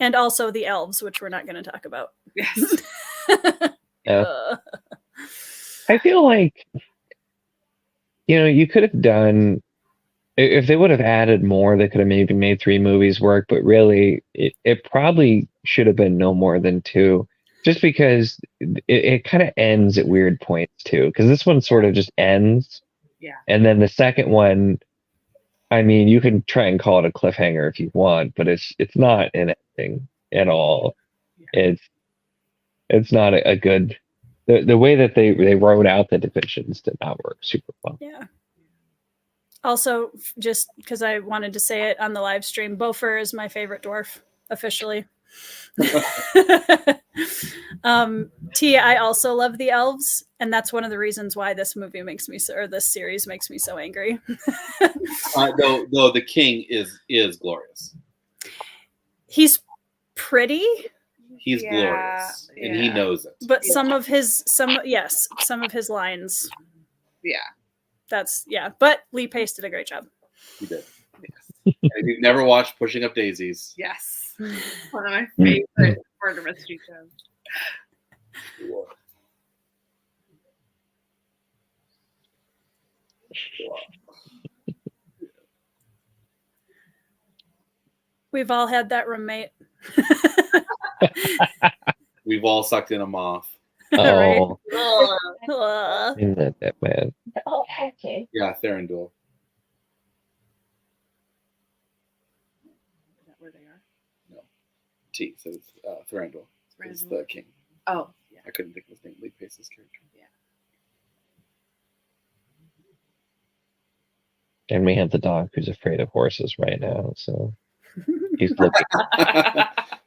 And also the elves, which we're not going to talk about. Yes. Yeah. I feel like, you could have done, if they would have added more, they could have maybe made 3 movies work, but really it probably should have been no more than 2, just because it kind of ends at weird points too, because this one sort of just ends. Yeah. And then the second one, I mean, you can try and call it a cliffhanger if you want, but it's not an ending at all. Yeah. It's not a good, the way that they wrote out the divisions did not work super well. Yeah. Also, just because I wanted to say it on the live stream, Bofer is my favorite dwarf, officially. T, I also love the elves, and that's one of the reasons why this movie makes me so, or this series makes me so angry. Though the king is glorious. He's pretty, He's glorious, and he knows it. but some of his lines. Yeah. But Lee Pace did a great job. He did. Yes. And if you've never watched Pushing Up Daisies, Yes. One of my favorite murder mystery shows. We've all had that roommate. we've all sucked in a moth. Oh, Ugh. isn't that bad? Oh, okay. Yeah, Thranduil. Is that where they are? T. So it's Thranduil. Is the king. Oh, yeah. I couldn't think of his name. Lee Pace's character. And we have the dog who's afraid of horses right now, so he's looking.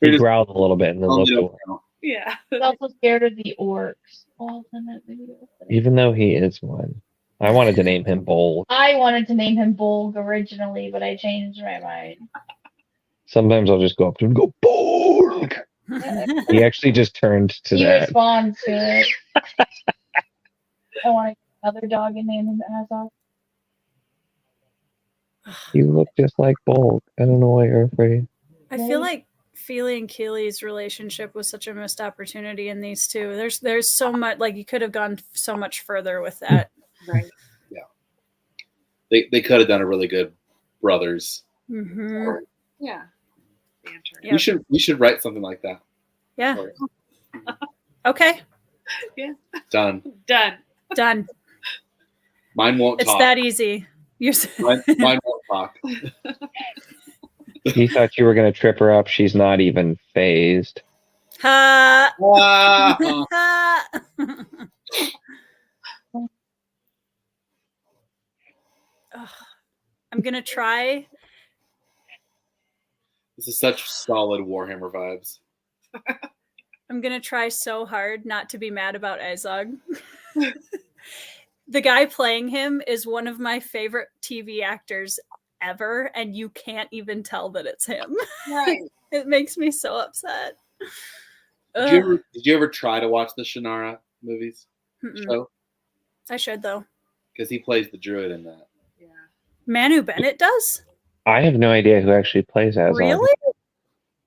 He Just- growled a little bit and then looked away. Yeah. He's also scared of the orcs. All in that video. Even though he is one. I wanted to name him Bold. I wanted to name him Bolg originally, but I changed my mind. Sometimes I'll just go up to him and go, Bold! He actually just turned to He that. responds to it. I want to get another dog and name him Azog. You look just like Bold. I don't know why you're afraid. I feel like Feely and Keely's relationship was such a missed opportunity in these two. There's so much, like, you could have gone so much further with that. Right. They could have done a really good brothers. Mm-hmm. story. Yeah. Banter. Yeah. We should write something like that. Yeah. Okay. Done. Done. Done. Mine won't It's talk. that easy. You're Mine won't talk. You thought you were going to trip her up. She's not even phased. ha. Ah! Ha. Ugh. I'm gonna try. This is such solid Warhammer vibes. I'm gonna try so hard not to be mad about Azog. The guy playing him is one of my favorite TV actors ever, and you can't even tell that it's him. Right. It makes me so upset. Did you ever try to watch the Shannara movies Mm-mm. show? I should though. Because he plays the druid in that. Yeah. Manu Bennett does? I have no idea who actually plays Azog. Really?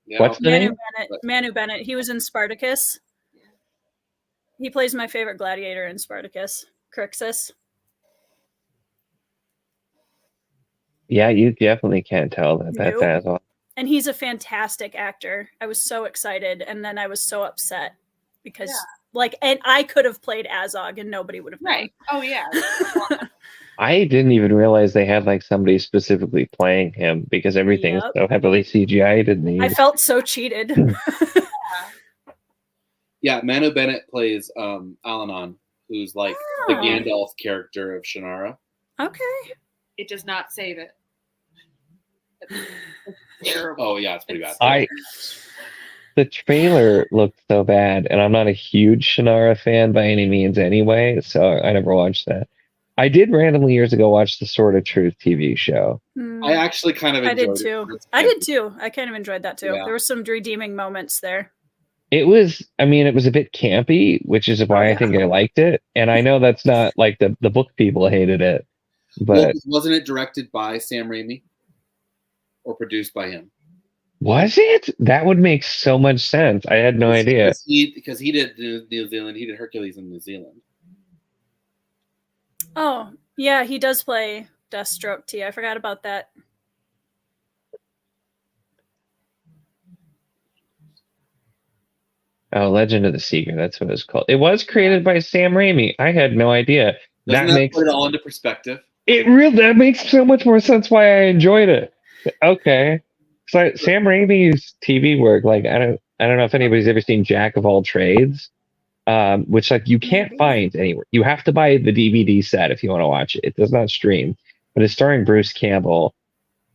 Yeah. What's the Manu name? Bennett. Manu Bennett. He was in Spartacus. He plays my favorite gladiator in Spartacus, Crixus. Yeah, you definitely can't tell that that's Nope. Azog. And he's a fantastic actor. I was so excited, and then I was so upset because, and I could have played Azog, and nobody would have known. Right. Oh, yeah. I didn't even realize they had like somebody specifically playing him because everything is Yep. so heavily CGI'd in these. I felt so cheated. Yeah, Manu Bennett plays Alanon, who's like the Oh. Gandalf character of Shannara. Okay. It does not save it. It's terrible. Oh yeah, it's pretty bad. The trailer looked so bad, and I'm not a huge Shannara fan by any means anyway, so I never watched that. I did randomly years ago watch the Sword of Truth TV show. I actually kind of I enjoyed did too. it. I did too. I kind of enjoyed that too. Yeah. There were some redeeming moments there. It was a bit campy, which is why I think I liked it. And I know that's not like the book people hated it, but Wasn't it directed by Sam Raimi or produced by him? was it? That would make so much sense. I had no idea. Because he did New Zealand. He did Hercules in New Zealand. Oh, yeah, he does play Deathstroke T. I forgot about that. Oh, Legend of the Seeker. That's what it's called. It was created by Sam Raimi. I had no idea. Doesn't That that makes put it all into perspective? that makes so much more sense why I enjoyed it. Okay. So Sam Raimi's TV work, like I don't know if anybody's ever seen Jack of All Trades, which like you can't find anywhere. You have to buy the DVD set if you want to watch it. It does not stream, but it's starring Bruce Campbell,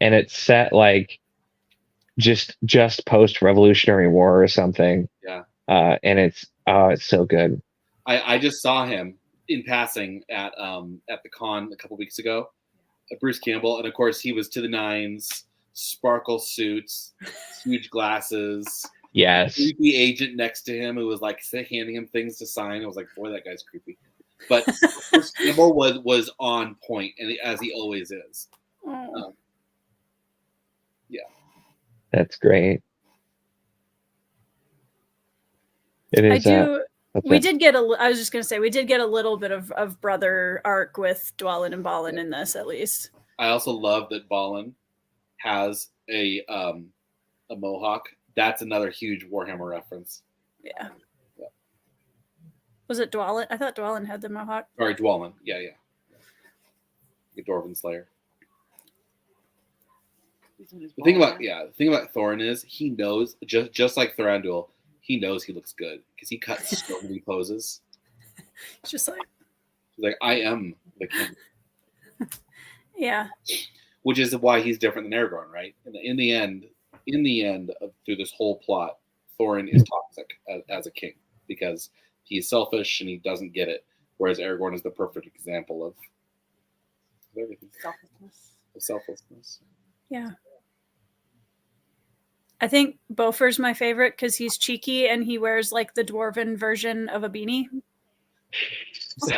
and it's set like just post Revolutionary War or something. Yeah. And it's so good. I just saw him in passing at the con a couple weeks ago, Bruce Campbell, and of course he was to the nines, sparkle suits, huge glasses. Yes. Creepy agent next to him who was like handing him things to sign. I was like, boy, that guy's creepy. But Bruce Campbell was on point, and as he always is. Yeah. That's great. It is. We did get I was just going to say, we did get a little bit of brother arc with Dwalin and Balin in this, at least. I also love that Balin has a mohawk. That's another huge Warhammer reference. Yeah. Was it Dwalin? I thought Dwalin had the mohawk. Sorry, Dwalin. Yeah. The Dwarven Slayer. The thing about Thorin is he knows, just like Thranduil, he knows he looks good because he cuts so many poses. It's just like, he's like, I am the king. Yeah. Which is why he's different than Aragorn, right? In the end, through this whole plot, Thorin is toxic as a king because he's selfish and he doesn't get it, whereas Aragorn is the perfect example of everything. Selflessness. Yeah. I think Beaufort's my favorite because he's cheeky and he wears like the dwarven version of a beanie. So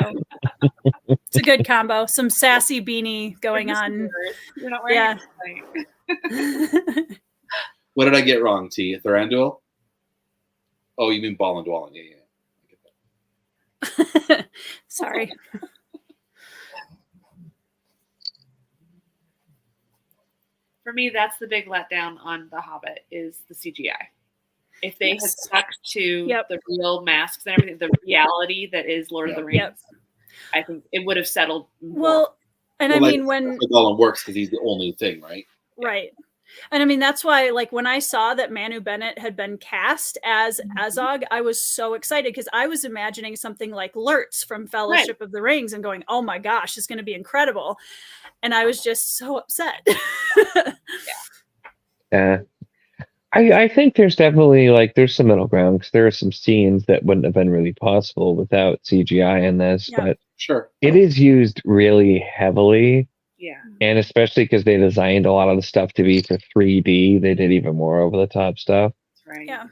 it's a good combo. Some sassy beanie going on. You're not wearing What did I get wrong, T? Thranduil? Oh, you mean Balin Dwalin. Yeah. I get that. Sorry. For me, that's the big letdown on The Hobbit is the CGI. If they had stuck to the real masks and everything, the reality that is Lord of the Rings, I think it would have settled more. I mean, when Gollum works because he's the only thing, right? Right. And I mean, that's why, like, when I saw that Manu Bennett had been cast as Azog, I was so excited because I was imagining something like Lurtz from Fellowship of the Rings and going, oh my gosh, it's going to be incredible. And I was just so upset. Yeah. I think there's definitely, like, there's some middle ground because there are some scenes that wouldn't have been really possible without CGI in this. Yeah. But sure, it is used really heavily. Yeah. And especially because they designed a lot of the stuff to be for 3D, they did even more over the top stuff. That's right. Yeah.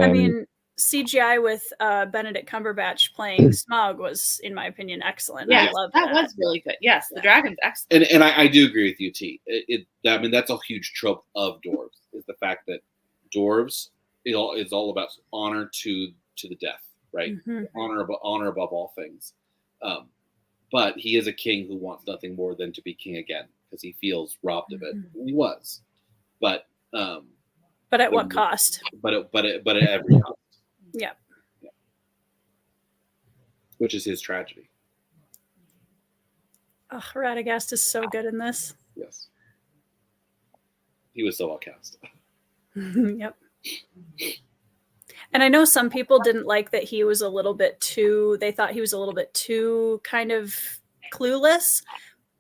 I mean, CGI with Benedict Cumberbatch playing Smaug was, in my opinion, excellent. Yeah, I loved that was really good. Yes, the dragon's excellent. And I do agree with you, T. I mean, that's a huge trope of dwarves is the fact that dwarves is all about honor to the death, right? Mm-hmm. Honor above all things. But he is a king who wants nothing more than to be king again because he feels robbed of it. Mm-hmm. He was, but at what cost? But at every cost. Yeah. Which is his tragedy. Oh, Radagast is so good in this. Yes. He was so well cast. Yep. And I know some people didn't like that he was a little bit too, they thought he was a little bit too kind of clueless,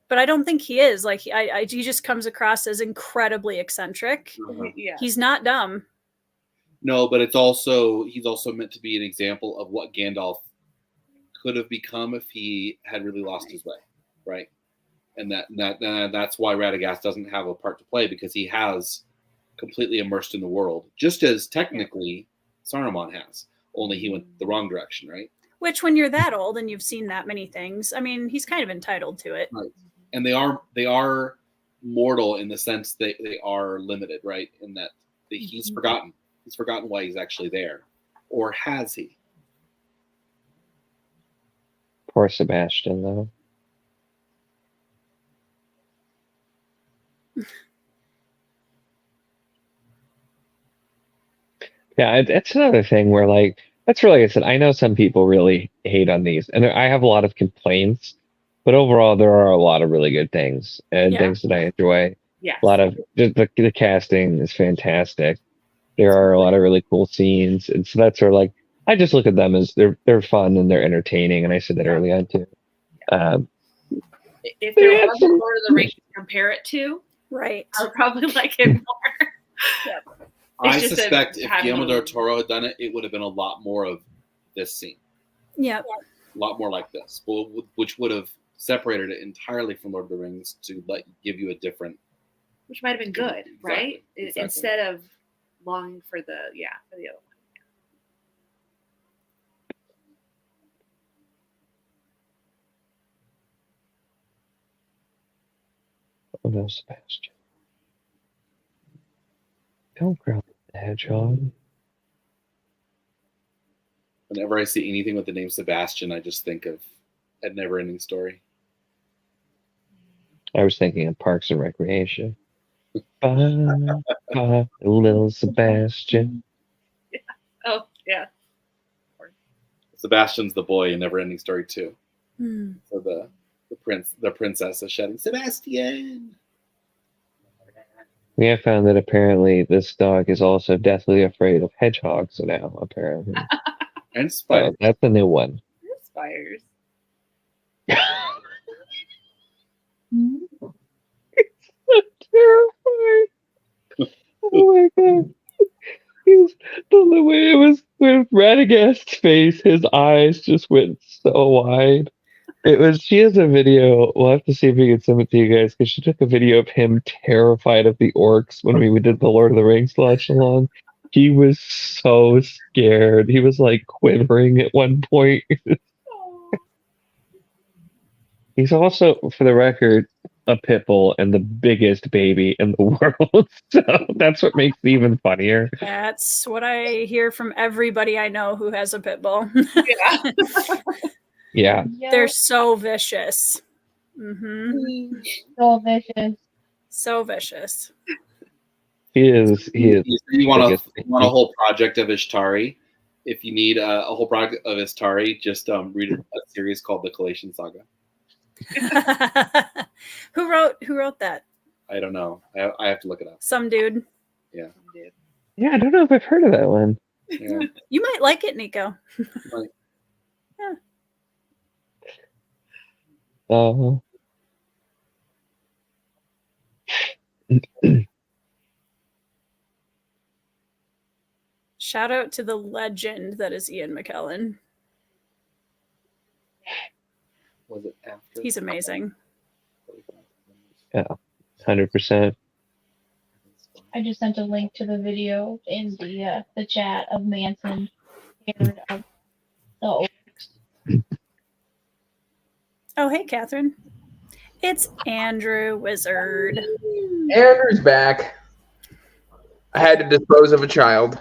but I don't think he is. Like, he just comes across as incredibly eccentric. Yeah. He's not dumb. No, but he's also meant to be an example of what Gandalf could have become if he had really lost his way, right? And that's why Radagast doesn't have a part to play because he has completely immersed in the world, just as technically Saruman has. Only he went the wrong direction, right? Which, when you're that old and you've seen that many things, I mean, he's kind of entitled to it. Right. And they are mortal in the sense that they are limited, right? In that he's forgotten. He's forgotten why he's actually there. Or has he? Poor Sebastian, though. Yeah, it's another thing where, like, that's really, like I said, I know some people really hate on these, and I have a lot of complaints, but overall, there are a lot of really good things and things that I enjoy. Yes. A lot of the casting is fantastic. There are a lot of really cool scenes, and so that's sort of like I just look at them as they're fun and they're entertaining, and I said that early on too. If there was a Lord of the Rings to compare it to, right, I would probably like it more. I just suspect if have Guillermo no- del Toro had done it, it would have been a lot more of this scene. Yeah. A lot more like this, which would have separated it entirely from Lord of the Rings to give you a different. which might have been good, right? Exactly. Instead of longing for the other one. Oh no, Sebastian. Don't growl at the hedgehog. Whenever I see anything with the name Sebastian, I just think of A Never-Ending Story. I was thinking of Parks and Recreation. Bye, bye, little Sebastian. Oh yeah. Sebastian's the boy in Never-Ending Story 2. Hmm. So the princess is shouting, Sebastian! We have found that apparently this dog is also deathly afraid of hedgehogs now, apparently. And So Spider. that's a new one. Spires. Terrifying. Oh my god. The way it was with Radagast's face, his eyes just went so wide. She has a video, we'll have to see if we can send it to you guys, because she took a video of him terrified of the orcs when we did the Lord of the Rings watch-along. He was so scared. He was like quivering at one point. He's also, for the record, a pit bull and the biggest baby in the world. So that's what makes it even funnier. That's what I hear from everybody I know who has a pit bull. Yeah. Yeah. They're so vicious. Mm-hmm. So vicious. So vicious. He is. You want biggest- a whole project of Ishtari. If you need a whole project of Ishtari, just read a series called the Kallattian Saga. Who wrote that? I don't know. I have to look it up. Some dude. Yeah. Yeah, I don't know if I've heard of that one. Yeah. You might like it, Nico. Like, Shout out to the legend that is Ian McKellen. was it after? He's amazing. 100%. I just sent a link to the video in the chat of Manson scared of the orcs. Oh, hey, Catherine. It's Andrew Wizard. Andrew's back. I had to dispose of a child.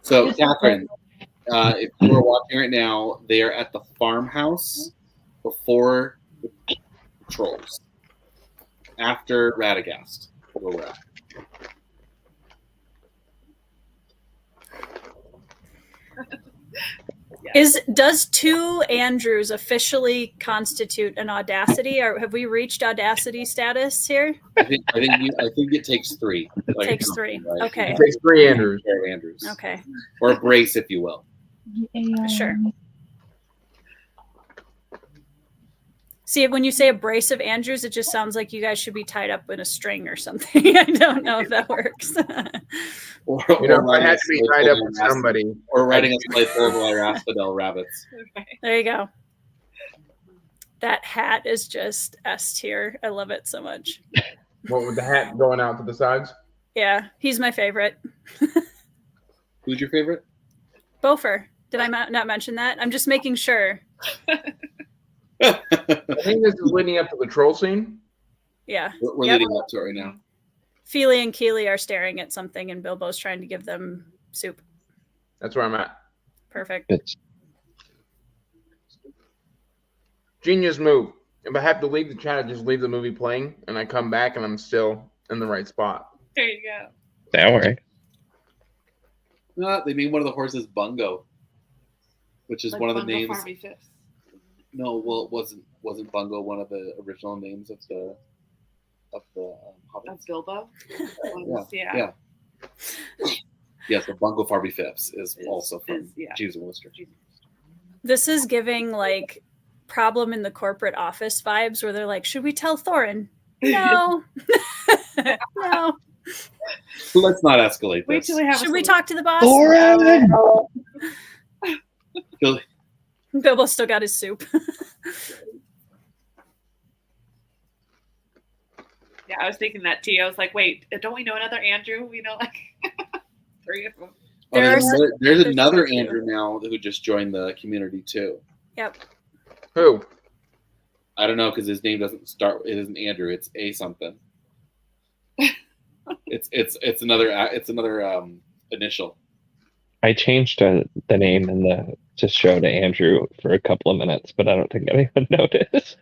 So, Catherine, if you are watching right now, they are at the farmhouse before the trolls. After Radagast, where we're at. Does two Andrews officially constitute an Audacity, or have we reached Audacity status here? I think it takes three. Like, Takes three. right? Okay. It takes 3 Andrews. Andrews. Okay. Or a brace, if you will. Sure. See, when you say a brace of Andrews, it just sounds like you guys should be tied up in a string or something. I don't know if that works. Or I had to be tied up with somebody. Or riding a sleigh full of asphodel rabbits. There you go. That hat is just S tier. I love it so much. What with the hat going out to the sides? Yeah, he's my favorite. Who's your favorite? Bofer. Did I not mention that? I'm just making sure. I think this is leading up to the troll scene. Yeah. We're Yep. leading up to it right now. Feely and Keely are staring at something, and Bilbo's trying to give them soup. That's where I'm at. Perfect. It's Genius move. If I have to leave the chat, I just leave the movie playing, and I come back, and I'm still in the right spot. There you go. that work. No, they named one of the horses Bungo, which is Like one of the Bungo names. Farmy Fifths. No, well, it wasn't Bungo one of the original names of the Hobbits? That's Bilbo. Yeah. Yes, the Bungo Farby Fifths is also from yeah. Jeeves and Wooster. This is giving like problem in the corporate office vibes where they're like, should we tell Thorin? No. No. Let's not escalate Wait this. till we have. Should we talk to the boss? Thorin! He'll- Bilbo still got his soup. Yeah, I was thinking that too. I was like, wait, don't we know another Andrew? We know like 3 of them. Oh, there's there's another two. Andrew now who just joined the community too. Yep. Who? I don't know because his name doesn't start. It isn't Andrew. It's a something. it's another initial. I changed the name in to show to Andrew for a couple of minutes, but I don't think anyone noticed.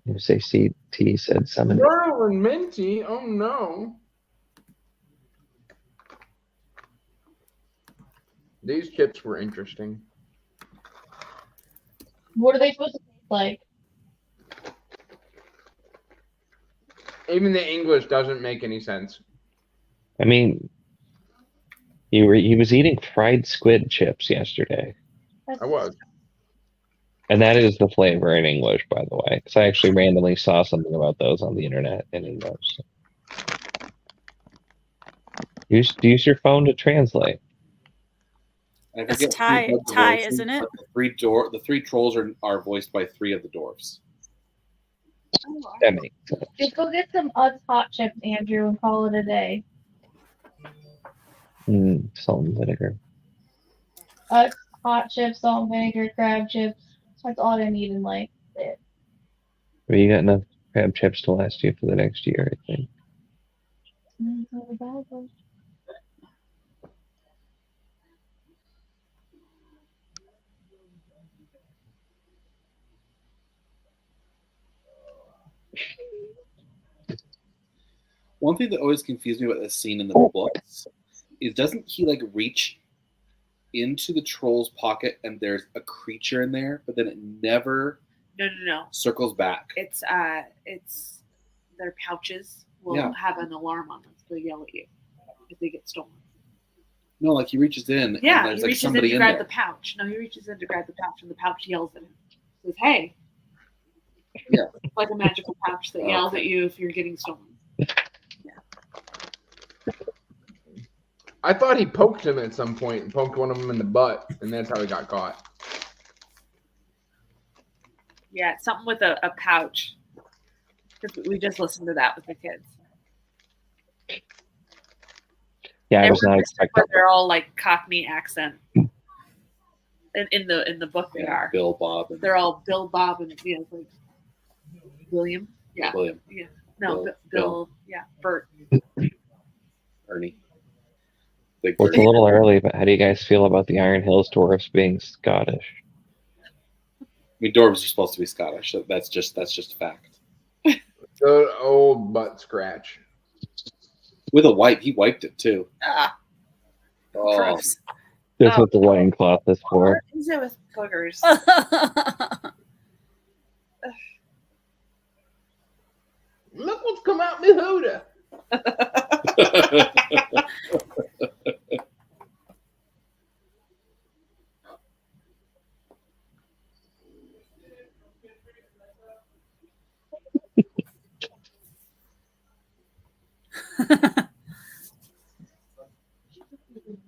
You say CT said summon. Girl and Minty. Oh no. These chips were interesting. What are they supposed to taste like? Even the English doesn't make any sense. I mean, he was eating fried squid chips yesterday, I was. and that is the flavor in English, by the way. Because I actually randomly saw something about those on the internet in English. Use your phone to translate. I It's forget Thai, who does the Thai, voicing, isn't it? but the three trolls are voiced by 3 of the dwarves. That makes sense. Just go get some Utz hot chips, Andrew, and call it a day. Salt and vinegar. Utz hot chips, salt and vinegar, crab chips. That's all I need in life. Well, you got enough crab chips to last you for the next year, I think. One thing that always confused me about this scene in the books is doesn't he like reach into the troll's pocket and there's a creature in there, but then it never No. circles back. It's their pouches will Yeah. have an alarm on them, so they yell at you if they get stolen. No, like he reaches in Yeah, and there's he like reaches in somebody to in grab there. the pouch. No, he reaches in to grab the pouch, and the pouch yells at him. Says, "Hey." Yeah. It's like a magical pouch that yells at you if you're getting stolen. I thought he poked him at some point and poked one of them in the butt, and that's how he got caught. Yeah, it's something with a pouch. Because we just listened to that with the kids. Yeah, I They was were not missing expecting. where they're all like Cockney accent. In the book they are. Bill, Bob, and They're all Bill, Bob, and like William. Yeah. William, Yeah. No, Bill. Bill. Yeah. Bert. Ernie. Big Well, it's a little early, but how do you guys feel about the Iron Hills dwarves being Scottish? I mean, dwarves are supposed to be Scottish. So that's just a fact. Good old butt scratch. With a wipe, he wiped it too. Ah, Oh, gross. That's Oh. what the loincloth is for. What is it with boogers? Look what's come out me hooda.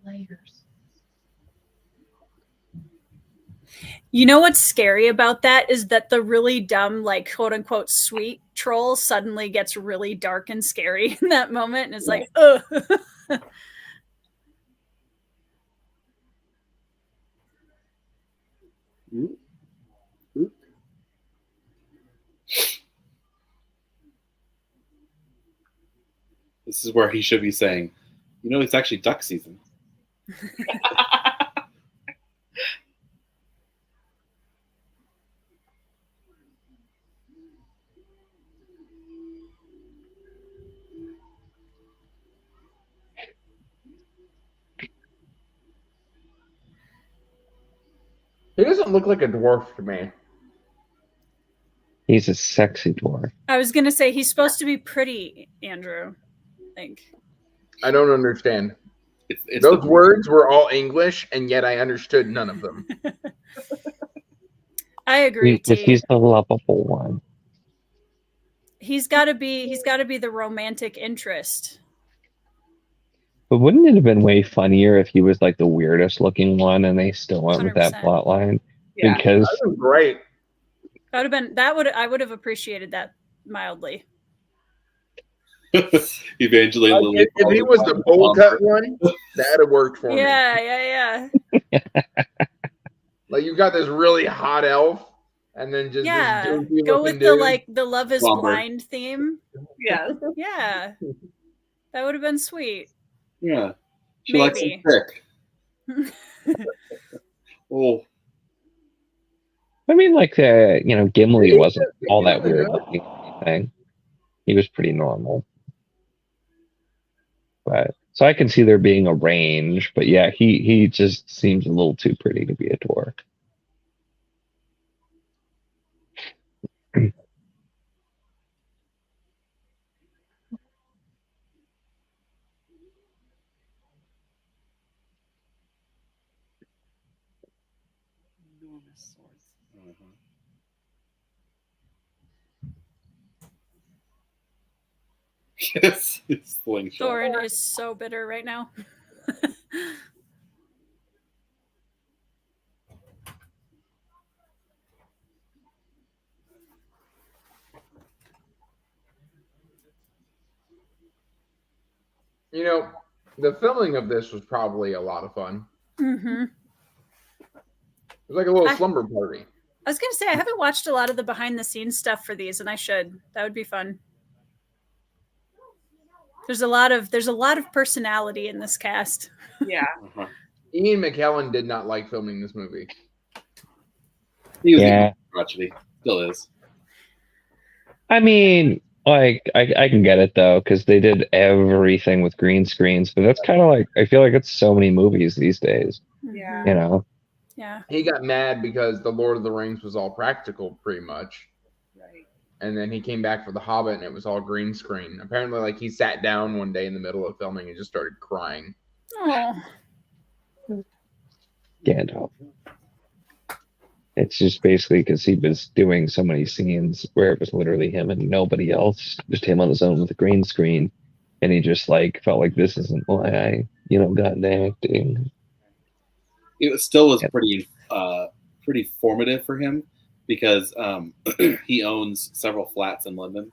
Layers. You know what's scary about that is that the really dumb, like quote unquote sweet troll suddenly gets really dark and scary in that moment, and it's like, ugh. This is where he should be saying, you know, it's actually duck season. He doesn't look like a dwarf to me. He's a sexy dwarf. I was gonna say he's supposed to be pretty, Andrew. I think. I don't understand. It's Those words were all English, and yet I understood none of them. I agree, Because T. he's the lovable one. He's got to be the romantic interest. But wouldn't it have been way funnier if he was like the weirdest looking one and they still went with that 100%. plot line? Yeah. Because That was great. I would have appreciated that mildly. Evangeline Like, Lilly. if he was the bowl cut one, that'd have worked for me. Yeah. Like you got this really hot elf, and then just Yeah. this goofy Go looking with dude. the Love is Robert. Blind theme. Yeah. Yeah. That would have been sweet. Yeah. She likes some Maybe. thick. Oh. I mean, like Gimli wasn't all that weird looking or anything. He was pretty normal. But so I can see there being a range, but yeah, he just seems a little too pretty to be a dwarf. Enormous swords. Yes, it's slingshot. Thorin is so bitter right now. You know, the filming of this was probably a lot of fun. Mm-hmm. It was like a little slumber party. I was gonna say I haven't watched a lot of the behind the scenes stuff for these, and I should. That would be fun. There's a lot of personality in this cast. Yeah. Ian McKellen did not like filming this movie. He was Yeah. crotchety. Still is. I mean, like I can get it though, because they did everything with green screens, but that's kind of like I feel like it's so many movies these days. Yeah. You know? Yeah. He got mad because the Lord of the Rings was all practical, pretty much. Right. And then he came back for The Hobbit, and it was all green screen. Apparently, like he sat down one day in the middle of filming and just started crying. Oh. Gandalf. It's just basically because he was doing so many scenes where it was literally him and nobody else, just him on his own with a green screen, and he just like felt like this isn't why I, got into acting. It still was pretty formative for him because he owns several flats in London,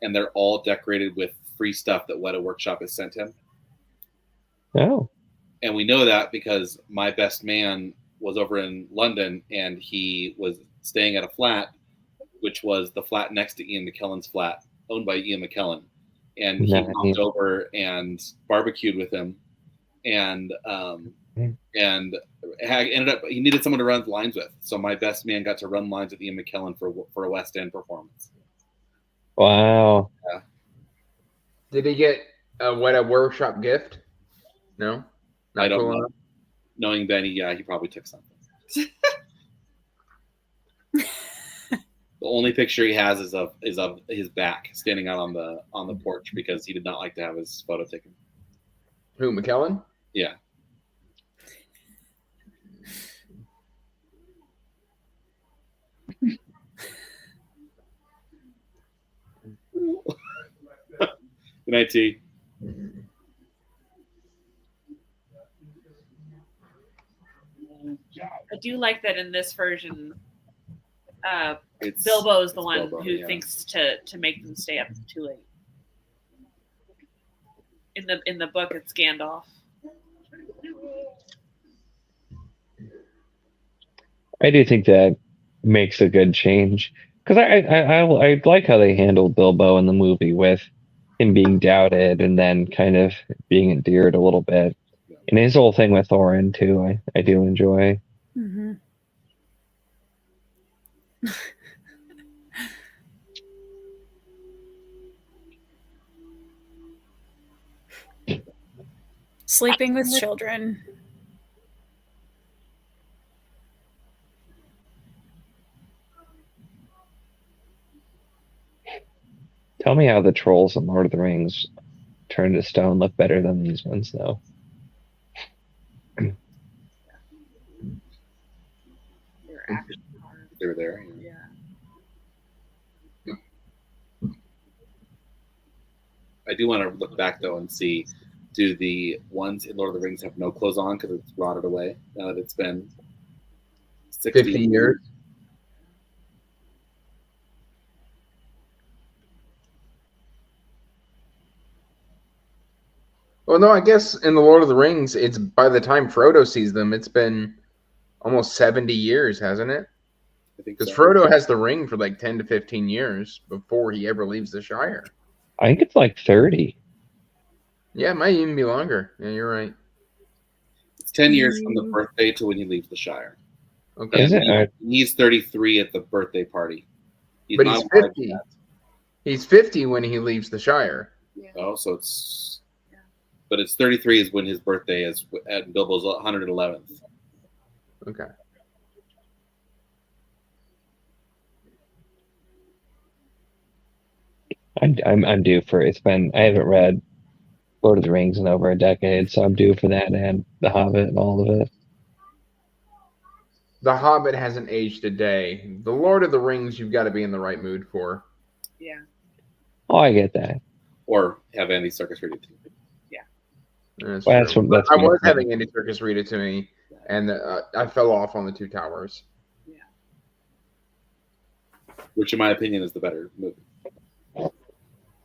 and they're all decorated with free stuff that Weta Workshop has sent him. Oh. And we know that because my best man was over in London, and he was staying at a flat, which was the flat next to Ian McKellen's flat, owned by Ian McKellen. And he Nice. walked over and barbecued with him, and ended up he needed someone to run lines with. So my best man got to run lines with Ian McKellen for a West End performance. Wow. Yeah. Did he get a Weta Workshop gift? No? Not I don't cool know. enough? Knowing Benny, yeah, he probably took something. The only picture he has is of his back standing out on the porch because he did not like to have his photo taken. Who, McKellen? Yeah. Good night, T. I do like that in this version, It's Bilbo is the one Bilbo, who yeah. thinks to make them stay up too late. In the book, it's Gandalf. I do think that makes a good change because I like how they handled Bilbo in the movie with him being doubted and then kind of being endeared a little bit, and his whole thing with Thorin too. I do enjoy. Mm-hmm. Sleeping with children. Tell me how the trolls in Lord of the Rings turned to stone look better than these ones, though. They're actually hard. They were there. Yeah. I do want to look back though and see, do the ones in Lord of the Rings have no clothes on because it's rotted away now that it's been 50 years. Well, no, I guess in the Lord of the Rings, it's by the time Frodo sees them, it's been almost 70 years, hasn't it? I think Because so. Frodo has the ring for like 10 to 15 years before he ever leaves the Shire. I think it's like 30. Yeah, it might even be longer. Yeah, you're right. It's 10 years from the birthday to when he leaves the Shire. Okay. Is it? He's 33 at the birthday party. But not he's alive 50. yet. He's 50 when he leaves the Shire. Oh, so it's. But it's 33 is when his birthday is at Bilbo's 111th. Okay. I'm due for it's been I haven't read Lord of the Rings in over a decade, so I'm due for that and The Hobbit and all of it. The Hobbit hasn't aged a day. The Lord of the Rings, you've got to be in the right mood for. Yeah. Oh, I get that. Or have Andy Serkis read it to you. That's Well, true. that's I my was thing. having Andy Serkis read it to me, and I fell off on the Two Towers. Which, in my opinion, is the better movie.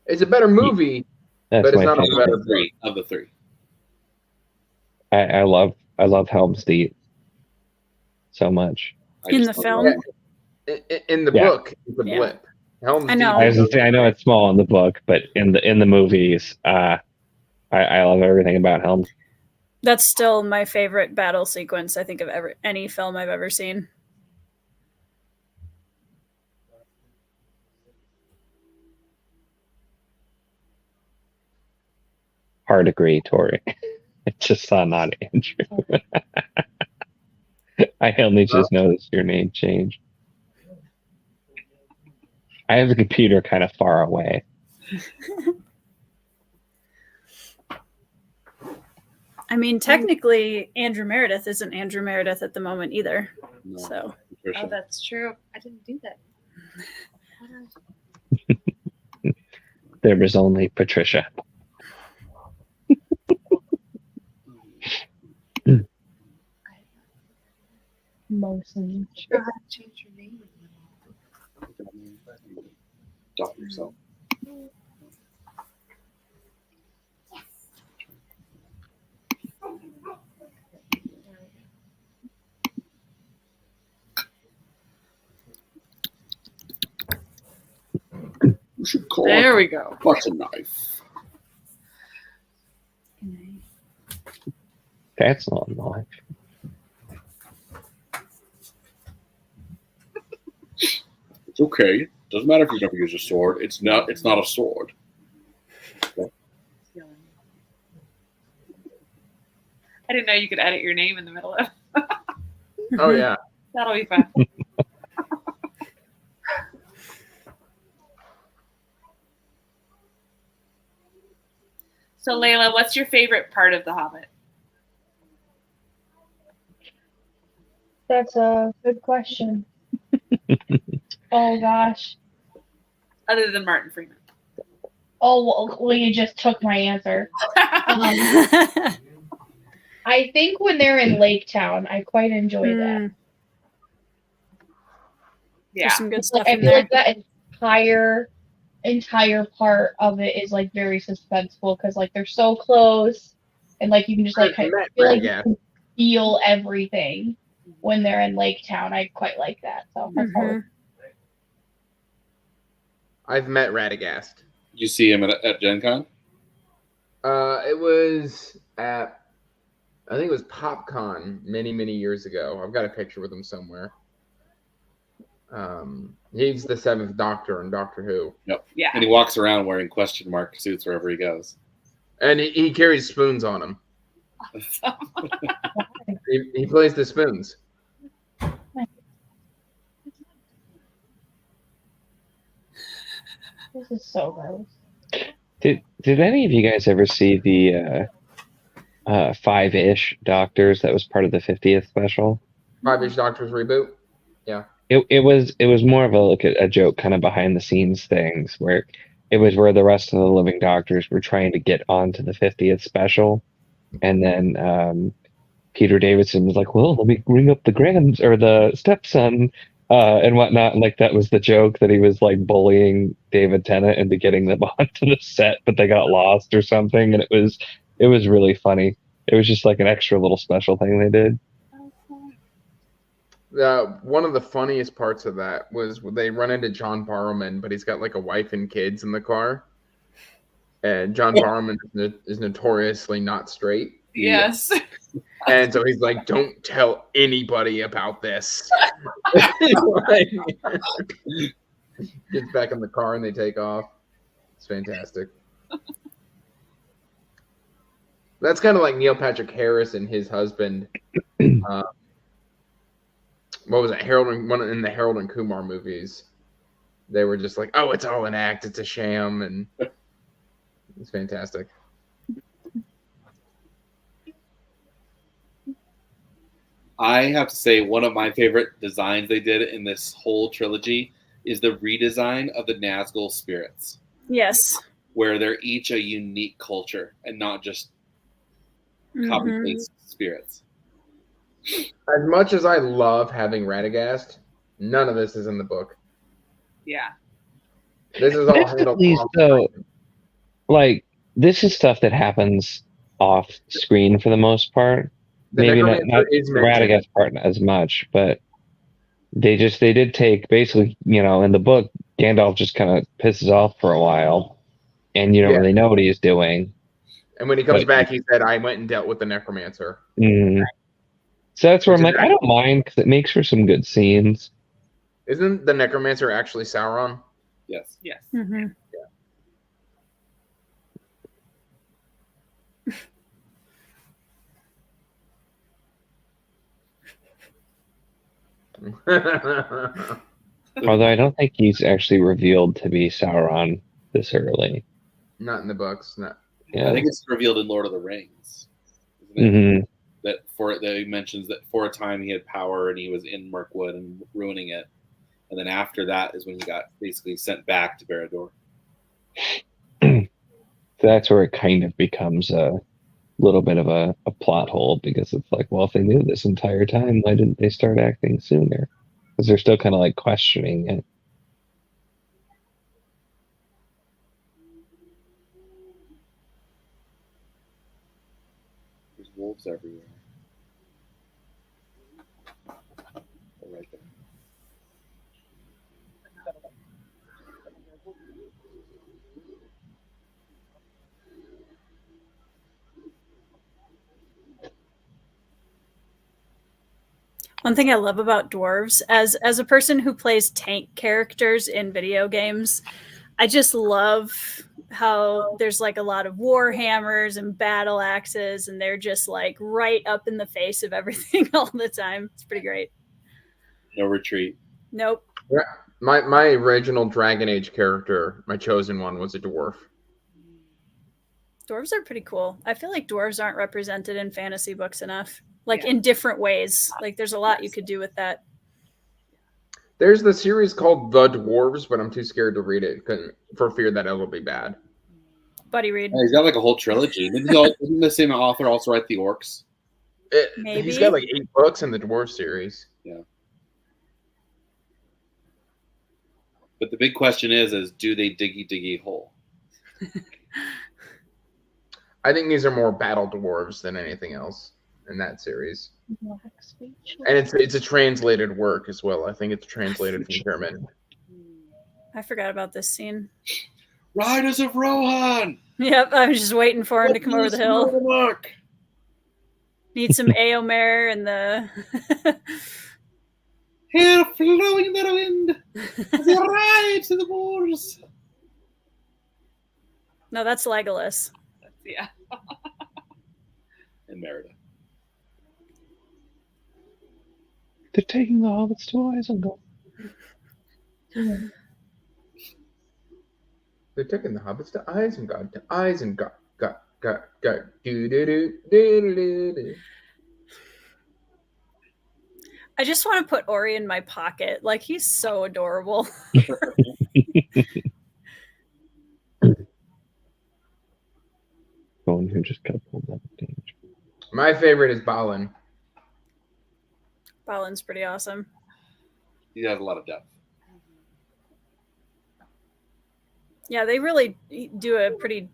It's a better movie, That's but it's my not a favorite. better Of the three. Of the three. I love Helm's Deep so much. I In just the love film? it. In the Yeah. book, it's a Yeah. blip. Helm's I know. I Deep was gonna say I know it's small in the book, but in the movies, I love everything about Helm. That's still my favorite battle sequence, I think, of any film I've ever seen. Hard agree, Tori. It's just not Andrew. I only just noticed your name change. I have the computer kind of far away. I mean, technically, Andrew Meredith isn't Andrew Meredith at the moment either. No, So Patricia. Oh, that's true. I didn't do that. There was only Patricia. Mostly. Sure, how to change your name. Talk to yourself. You should call There it we go. butter knife. That's not live. It's okay. Doesn't matter if you never use a sword. It's not a sword. I didn't know you could edit your name in the middle of. Oh yeah. That'll be fun. So, Layla, what's your favorite part of The Hobbit? That's a good question. Oh gosh. Other than Martin Freeman. Oh, well, you just took my answer. I think when they're in Lake Town, I quite enjoy that. Yeah. There's some good stuff I in feel there. like that entire part of it is like very suspenseful because like they're so close and like you can just like kind of feel like you can feel everything when they're in Lake Town. I quite like that. So that's Mhm. I've met Radagast. Did you see him at Gen Con? It was at, I think it was PopCon many years ago. I've got a picture with him somewhere. He's the seventh Doctor in Doctor Who. Yep. Yeah. And he walks around wearing question mark suits wherever he goes. And he carries spoons on him. He plays the spoons. This is so gross. Did any of you guys ever see the Five-ish Doctors that was part of the 50th special? Five-ish Doctors reboot. Yeah. It was more of a joke kind of behind the scenes things where it was where the rest of the living doctors were trying to get onto the 50th special, and then Peter Davidson was like, "Well, let me ring up the or the stepson, and whatnot." And like that was the joke that he was like bullying David Tennant into getting them onto the set, but they got lost or something, and it was really funny. It was just like an extra little special thing they did. One of the funniest parts of that was when they run into John Barrowman, but he's got like a wife and kids in the car, and John Barrowman is notoriously not straight. Yes. And so he's like, "Don't tell anybody about this." Gets back in the car and they take off. It's fantastic. That's kind of like Neil Patrick Harris and his husband. What was it? In the Harold and Kumar movies. They were just like, "Oh, it's all an act. It's a sham," and it's fantastic. I have to say, one of my favorite designs they did in this whole trilogy is the redesign of the Nazgul spirits. Yes. Where they're each a unique culture and not just copy-paste spirits. As much as I love having Radagast, none of this is in the book. Yeah. This is all handled. So, like, this is stuff that happens off screen for the most part. Maybe not the Radagast part as much, but they did take basically, in the book, Gandalf just kind of pisses off for a while, and you don't really know what he's doing. And when he comes back, he said, "I went and dealt with the necromancer." Mm-hmm. So that's where I'm like, I don't mind because it makes for some good scenes. Isn't the necromancer actually Sauron? Yes. Yes. Mm-hmm. Although I don't think he's actually revealed to be Sauron this early. Not in the books. No. Yeah. I think it's revealed in Lord of the Rings. Mm-hmm. That he mentions that for a time he had power and he was in Mirkwood and ruining it, and then after that is when he got basically sent back to Barad-dûr. That's where it kind of becomes a little bit of a plot hole, because it's like, well, if they knew this entire time, why didn't they start acting sooner? Because they're still kind of like questioning it. There's wolves everywhere. They're right there. One thing I love about dwarves, as a person who plays tank characters in video games, I just love how there's like a lot of war hammers and battle axes, and they're just like right up in the face of everything all the time. It's pretty great. No retreat. Nope. Yeah. My original Dragon Age character, my chosen one, was a dwarf. Dwarves are pretty cool. I feel like dwarves aren't represented in fantasy books enough. Like in different ways. Like there's a lot you could do with that. There's the series called The Dwarves, but I'm too scared to read it for fear that it'll be bad. Buddy read. He's got like a whole trilogy. Didn't the same author also write the orcs? Maybe. He's got like 8 books in the dwarf series. Yeah. But the big question is do they diggy hole? I think these are more battle dwarves than anything else in that series. And it's a translated work as well. I think it's translated from German. I forgot about this scene. Riders of Rohan! Yep, I was just waiting for him to come over the hill. Look. Need some Aomer and the Hair flowing in the wind as they ride to the moors. No, that's Legolas. Yeah. And Merida. They're taking the hobbits to Isengard. They're taking the hobbits to Isengard. Do. I just want to put Ori in my pocket. Like, he's so adorable. phone who just got pulled out of danger. My favorite is Balin. Balin's pretty awesome. He has a lot of depth. Yeah, they really do a pretty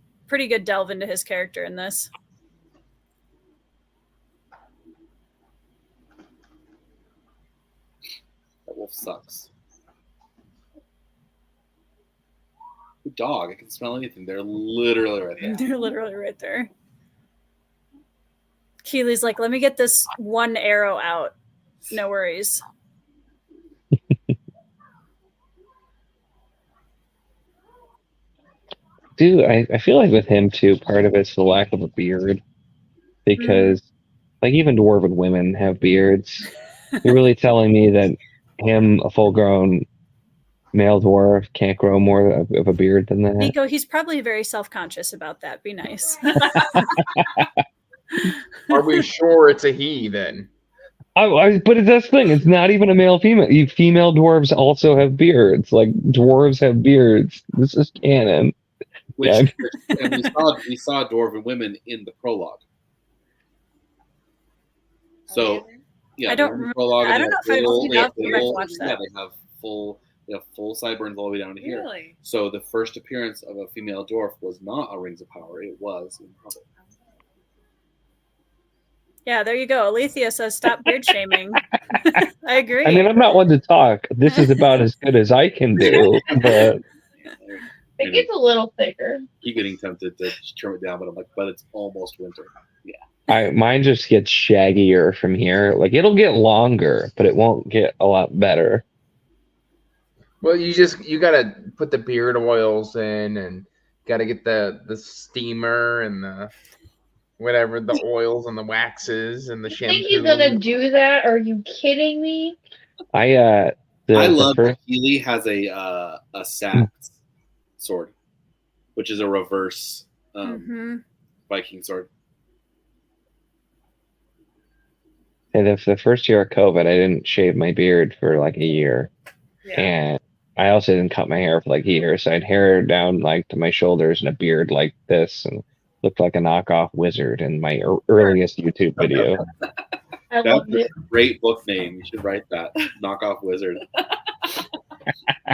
good delve into his character in this. That wolf sucks. Good dog. I can smell anything. They're literally right there. They're literally right there. Keely's like, let me get this one arrow out. No worries. Dude, I feel like with him too, part of it's the lack of a beard. Because like even dwarven women have beards. You're really telling me that him, a full grown male dwarf, can't grow more of a beard than that? Nico, he's probably very self-conscious about that. Be nice. Are we sure it's a he then? But that's the thing. It's not even a male female. Female dwarves also have beards. Like dwarves have beards. This is canon. And we saw dwarven women in the prologue. So yeah, I don't prologue. I don't know if I've seen enough to watch that. Yeah, they have full sideburns all the way down to here. Really? So the first appearance of a female dwarf was not a Rings of Power. It was in Hobbit. Yeah, there you go. Alethea says stop beard shaming. I agree. I mean, I'm not one to talk. This is about as good as I can do. But It gets a little thicker. Keep getting tempted to trim it down, but I'm like, but it's almost winter. Yeah. mine just gets shaggier from here. Like it'll get longer, but it won't get a lot better. Well, you gotta put the beard oils in, and gotta get the steamer and the whatever, the oils and the waxes and the You shampoo. think he's gonna do that? Are you kidding me? I love that Keely has a Sept sword, which is a reverse Viking sword. And if the first year of COVID, I didn't shave my beard for like a year. Yeah. And I also didn't cut my hair for like a year. So I had hair down like to my shoulders and a beard like this and looked like a knockoff wizard in my earliest YouTube video. I That's loved a it. great book name. You should write that. Knockoff wizard.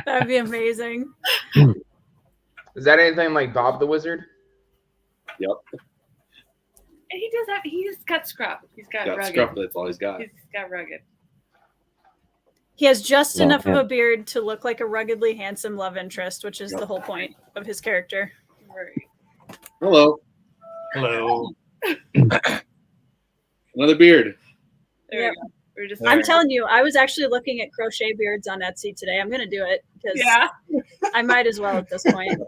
That'd be amazing. Is that anything like Bob the Wizard? Yep. And he does have. He's got scruff. He's got rugged. Scruff, that's all he's got. He's got rugged. He has just Oh, enough yeah. of a beard to look like a ruggedly handsome love interest, which is the whole point of his character. Right. Hello. Hello. Another beard. There Yep. we go. We're just. I'm telling you, I was actually looking at crochet beards on Etsy today. I'm going to do it because Yeah. I might as well at this point.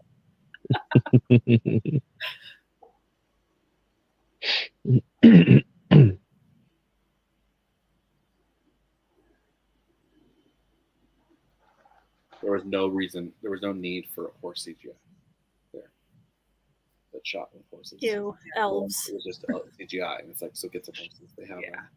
There was no reason. There was no need for a horse CGI there. That shot with horses. Ew, elves. It was just CGI, and it's like, so get some horses. They have Yeah. them.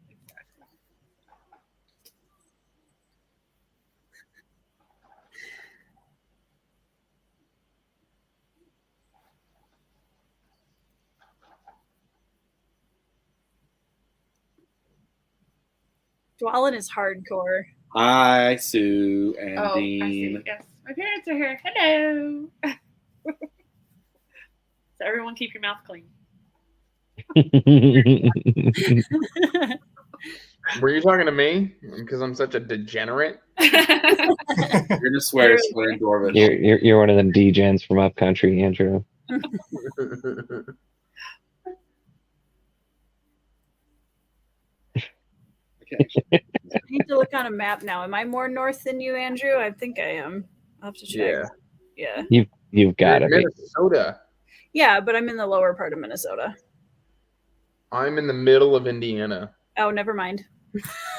Dwalin is hardcore. Hi, Sue and Oh, I Dean. see. Yes, my parents are here. Hello. So everyone, keep your mouth clean. Were you talking to me? Because I'm such a degenerate. You're gonna swear in Dwarvish. You're one of them degens from upcountry, Andrew. Okay. I need to look on a map now. Am I more north than you, Andrew? I think I am. I'll have to check. Yeah. Yeah. You've got to be. Minnesota. Yeah, but I'm in the lower part of Minnesota. I'm in the middle of Indiana. Oh, never mind.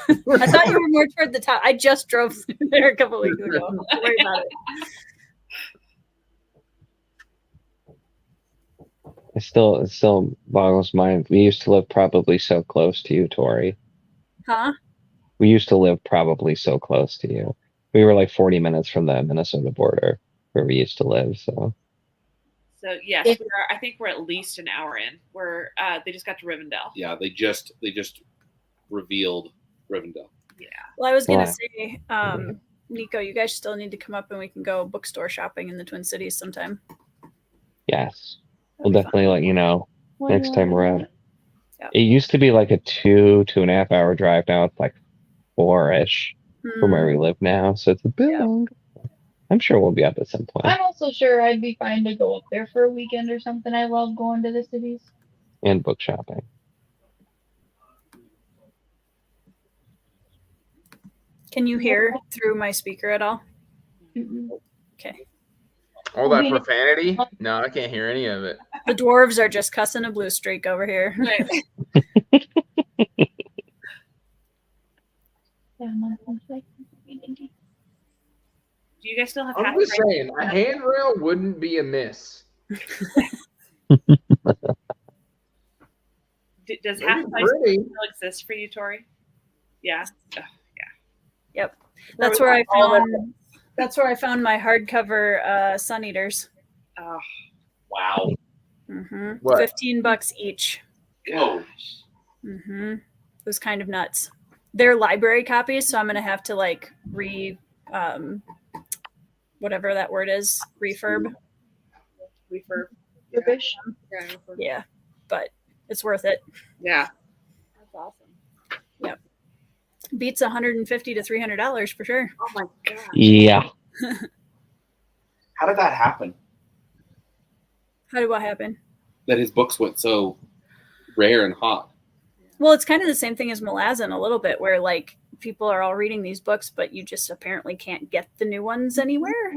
I thought you were more toward the top. I just drove through there a couple weeks ago. Don't worry about it. It still boggles mind. We used to live probably so close to you, Tori. Huh? We used to live probably so close to you. We were like 40 minutes from the Minnesota border where we used to live. So So yes, If- we are, I think we're at least an hour in. We're they just got to Rivendell. Yeah, they just revealed Rivendell. Yeah. Well, I was gonna Wow. say, Nico, you guys still need to come up and we can go bookstore shopping in the Twin Cities sometime. Yes. That'd We'll be fun. definitely let you know next time we're out. Yep. It used to be like a 2.5 hour drive. Now it's like 4-ish from where we live now. So it's a bit Yeah. longer. I'm sure we'll be up at some point. I'm also sure I'd be fine to go up there for a weekend or something. I love going to the cities. And book shopping. Can you hear through my speaker at all? Mm-mm. Okay. All that profanity? No, I can't hear any of it. The dwarves are just cussing a blue streak over here. Right. Yeah, my phone's like- Do you guys still have I'm half just price? saying, a handrail wouldn't be amiss. Does It'd half be price pretty. still exist for you, Tori? Yeah. Ugh, Yep. That's where I found. That's where I found my hardcover Sun Eaters. oh, Wow. Mm-hmm. What? $15 each. Whoa. Mm-hmm. It was kind of nuts. They're library copies, so I'm gonna have to like whatever that word is, refurb. refurb. Rubbish. Yeah, refurb. Yeah, but it's worth it. Yeah. That's awesome. Beats $150 to $300 for sure. Oh my god. Yeah. How did that happen? How did what happen? That his books went so rare and hot. Well, it's kind of the same thing as Malazan a little bit, where like people are all reading these books, but you just apparently can't get the new ones anywhere.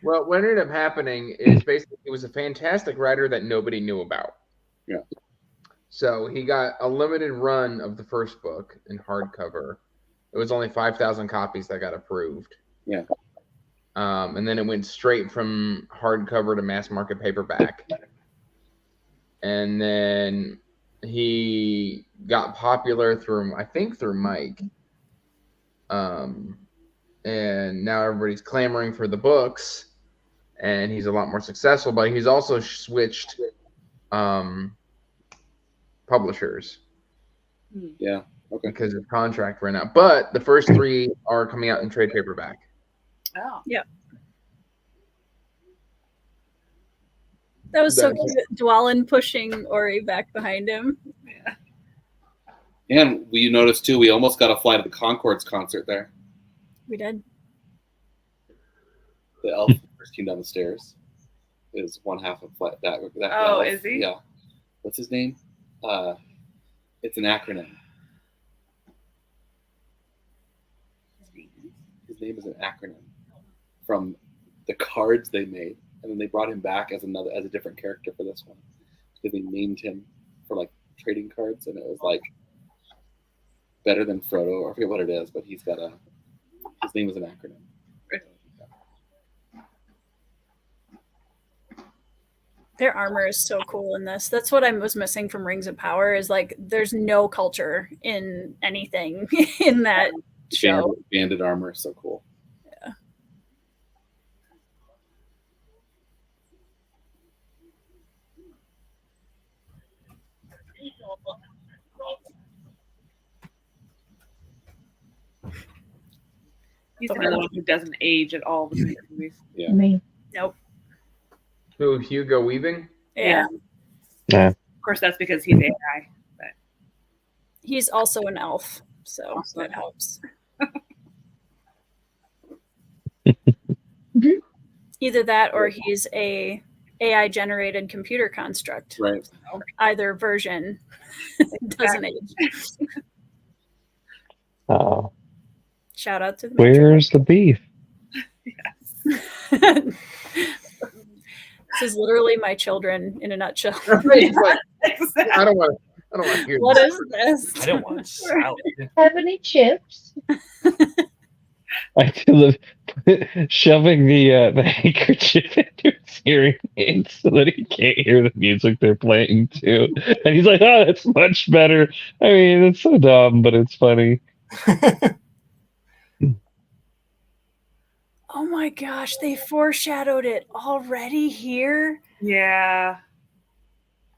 Well, what ended up happening is basically he was a fantastic writer that nobody knew about. Yeah. So he got a limited run of the first book in hardcover. It was only 5,000 copies that got approved. Yeah. And then it went straight from hardcover to mass market paperback. And then he got popular through, I think, through Mike. And now everybody's clamoring for the books, and he's a lot more successful. But he's also switched publishers Yeah. Okay. because his contract ran out. But the first 3 are coming out in trade paperback. Oh. That was so That's- cute. Dwalin pushing Ori back behind him. And you noticed too, we almost got a fly to the Concords concert there. We did. The elf first came down the stairs. Is one half of that. Oh, elf. is he? Yeah. What's his name? It's an acronym. His name is an acronym from the cards they made, and then they brought him back as a different character for this one. Because they named him for like trading cards, and it was like better than Frodo, or I forget what it is, but his name is an acronym. Their armor is so cool in this. That's what I was missing from Rings of Power. Is like there's no culture in anything in that show. Banded armor is so cool. Yeah. He's another one who doesn't age at all with the movies. Yeah. Me. Nope. Who, Hugo Weaving? Yeah. Yeah. Of course, that's because he's AI. He's also an elf, so that helps. Either that or he's a AI generated computer construct. Right. Either version doesn't age. Shout out to the Where's the beef? This is literally my children in a nutshell. He's like, I don't want to hear What this. is this? I don't want salad. Have any chips? I do love shoving the handkerchief into his hearing aids so that he can't hear the music they're playing too. And he's like, "Oh, that's much better." I mean, it's so dumb, but it's funny. Oh my gosh, they foreshadowed it already here. Yeah.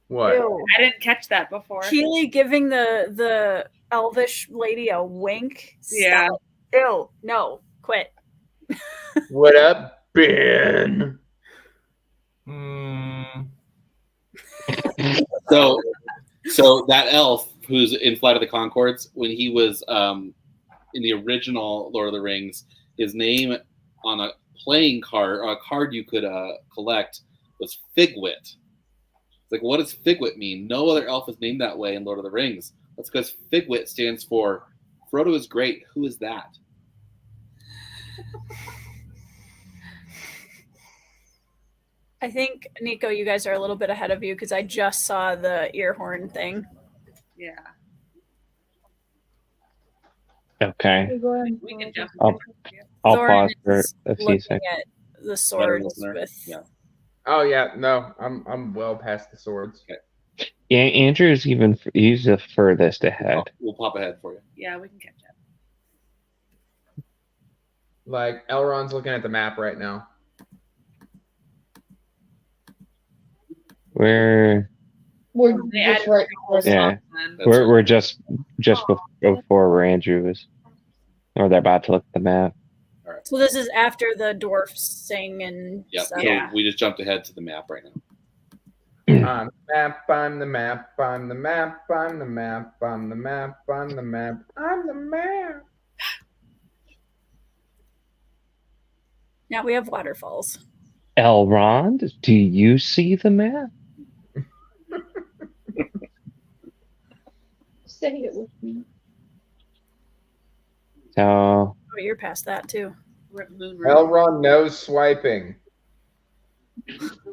What? Ew. I didn't catch that before. Keely giving the elvish lady a wink. Yeah. Stop. Ew. No. Quit. What up, Ben? So that elf who's in Flight of the Conchords, when he was in the original Lord of the Rings, his name on a playing card, or a card you could collect, was Figwit. It's like, what does Figwit mean? No other elf is named that way in Lord of the Rings. That's because Figwit stands for Frodo is great. Who is that? I think, Nico, you guys are a little bit ahead of you because I just saw the ear horn thing. Yeah. Okay. We can jump. I'll Thorin pause for is a few looking seconds. at the swords listener. with. Yeah. Oh yeah, no, I'm well past the swords. Yeah, Andrew's he's the furthest ahead. We'll pop ahead for you. Yeah, we can catch up. Like Elrond's looking at the map right now. We're They just added right. Yeah. then. We're just before where Andrew is, or they're about to look at the map. So this is after the dwarfs sing and Yep. stuff. So Yeah. we just jumped ahead to the map right now. I'm the map, I'm the map, I'm the map, I'm the map, I'm the map, I'm the map. Now we have waterfalls. Elrond, do you see the map? Say it with me. So Oh, you're past that too. We're at Moon Room. Elrond knows swiping.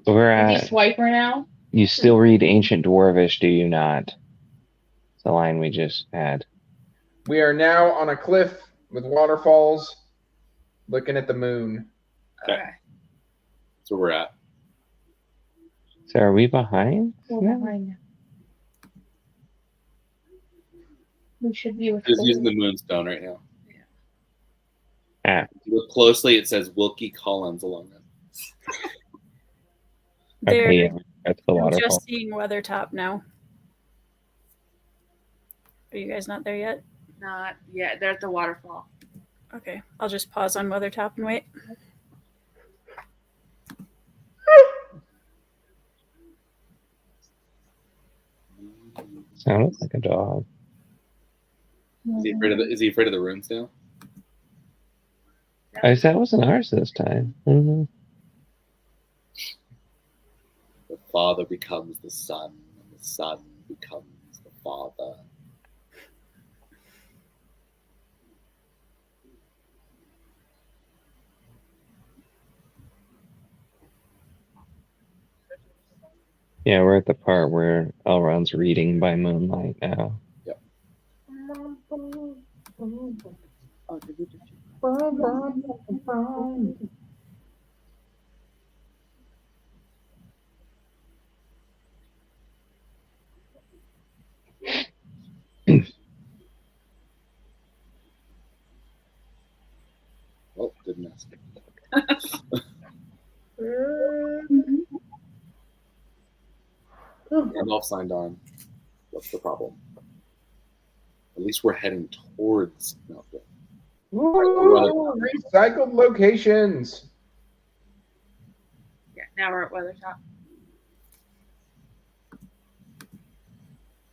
we're Is he at. swiper now? You still read Ancient Dwarvish, do you not? It's the line we just had. We are now on a cliff with waterfalls, looking at the moon. Okay. That's where we're at. So are we behind? We're behind now. We should be with Just using the moonstone right now. Ah, If you look closely, it says Wilkie Collins along it. They're okay, yeah, that's the waterfall. just seeing Weathertop now. Are you guys not there yet? Not yet. They're at the waterfall. Okay, I'll just pause on Weathertop and wait. Sounded like a dog. Is he afraid of the runes now? That wasn't ours this time. Mhm. The father becomes the son, and the son becomes the father. Yeah, we're at the part where Elrond's reading by moonlight now. Oh, didn't ask. Gandalf signed on. What's the problem? At least we're heading towards Mountain. Ooh, recycled locations. Yeah, now we're at Weathertop.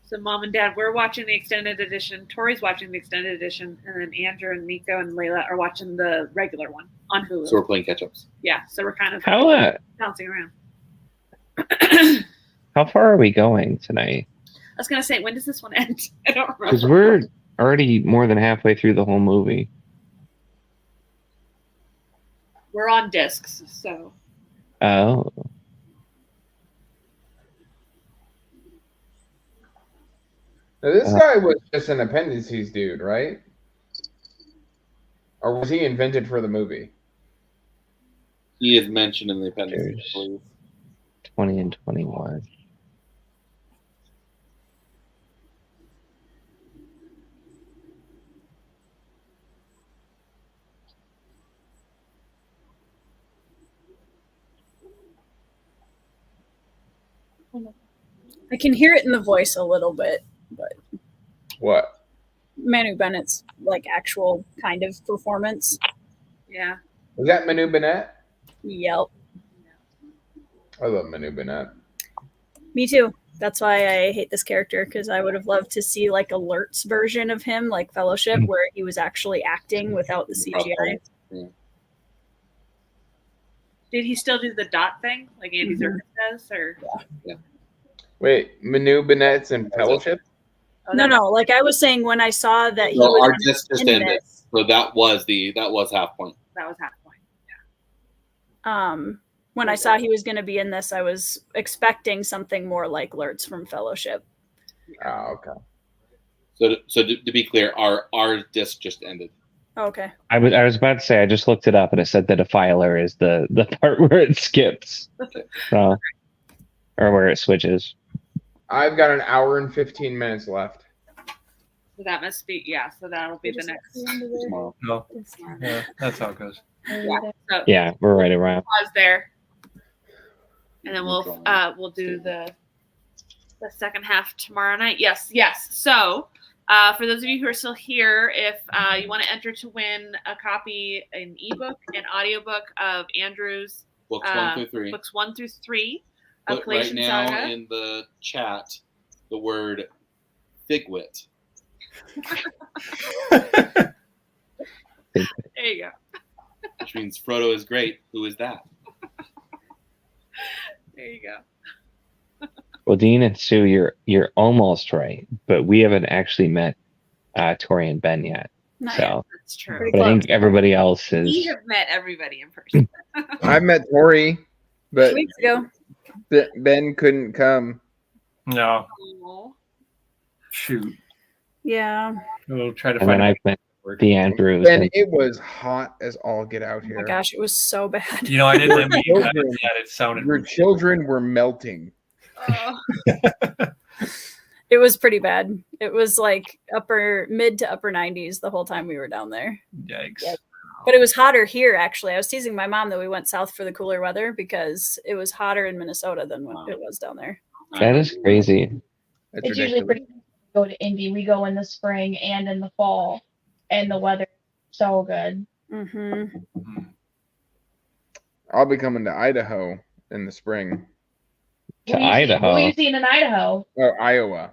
So Mom and Dad, we're watching the extended edition. Tori's watching the extended edition, and then Andrew and Nico and Layla are watching the regular one on Hulu. So we're playing catch-ups. Yeah, so we're kind of bouncing around. How far are we going tonight? I was gonna say, when does this one end? I don't remember. Because we're already more than halfway through the whole movie. We're on discs, so Oh. Now, this guy was just an appendices dude, right? Or was he invented for the movie? He is mentioned in the appendix, I There's- believe. 20 and 21. I can hear it in the voice a little bit, but What? Manu Bennett's like actual kind of performance. Yeah. Was that Manu Bennett? Yep. I love Manu Bennett. Me too. That's why I hate this character, because I would have loved to see like Alert's version of him, like Fellowship, where he was actually acting without the CGI. Yeah. Did he still do the dot thing like Andy Serkis does? Or Wait, Manu Bennett's in Fellowship? Oh, No, that- no. Like I was saying when I saw that he So was our gonna disc just be in ended. this, So that was half point. That was half point. when I saw he was going to be in this, I was expecting something more like Lurtz from Fellowship. Oh, okay. So to be clear, our disc just ended. Okay. I was about to say, I just looked it up and it said that a filer is the part where it skips. So, or where it switches. I've got an hour and 15 minutes left. So that must be so that'll be the next. Tomorrow. No, yeah, that's how it goes. So Yeah, we're right around. pause there, and then we'll do the second half tomorrow night. Yes. So for those of you who are still here, if you want to enter to win a copy, an ebook, an audiobook of Andrew's Books 1 through 3. books 1 through 3 of Put right Kallattian now Saga. in the chat the word figwit. There you go. Which means Frodo is great. Who is that? There you go. Well, Dean and Sue, you're almost right, but we haven't actually met Tori and Ben yet. Nice. So, That's true. Pretty but I think everybody else is. We have met everybody in person. I've met Tori, but 2 weeks ago. Ben couldn't come. No, Aw. shoot. Yeah. We'll try to And then find I out. met the Andrews. Ben, and- it was hot as all get out Oh here. my gosh, it was so bad. You know, I didn't admit Children. that it sounded. Your children were melting. Oh. It was pretty bad. It was like mid to upper 90s the whole time we were down there. Yikes. Yeah. But it was hotter here, actually. I was teasing my mom that we went south for the cooler weather because it was hotter in Minnesota than what it was down there. That is crazy. That's It's usually ridiculous. pretty nice to go to Indy. We go in the spring and in the fall, and the weather so good. Mm-hmm. I'll be coming to Idaho in the spring. To What are you Idaho. seeing in Idaho? Oh, Iowa.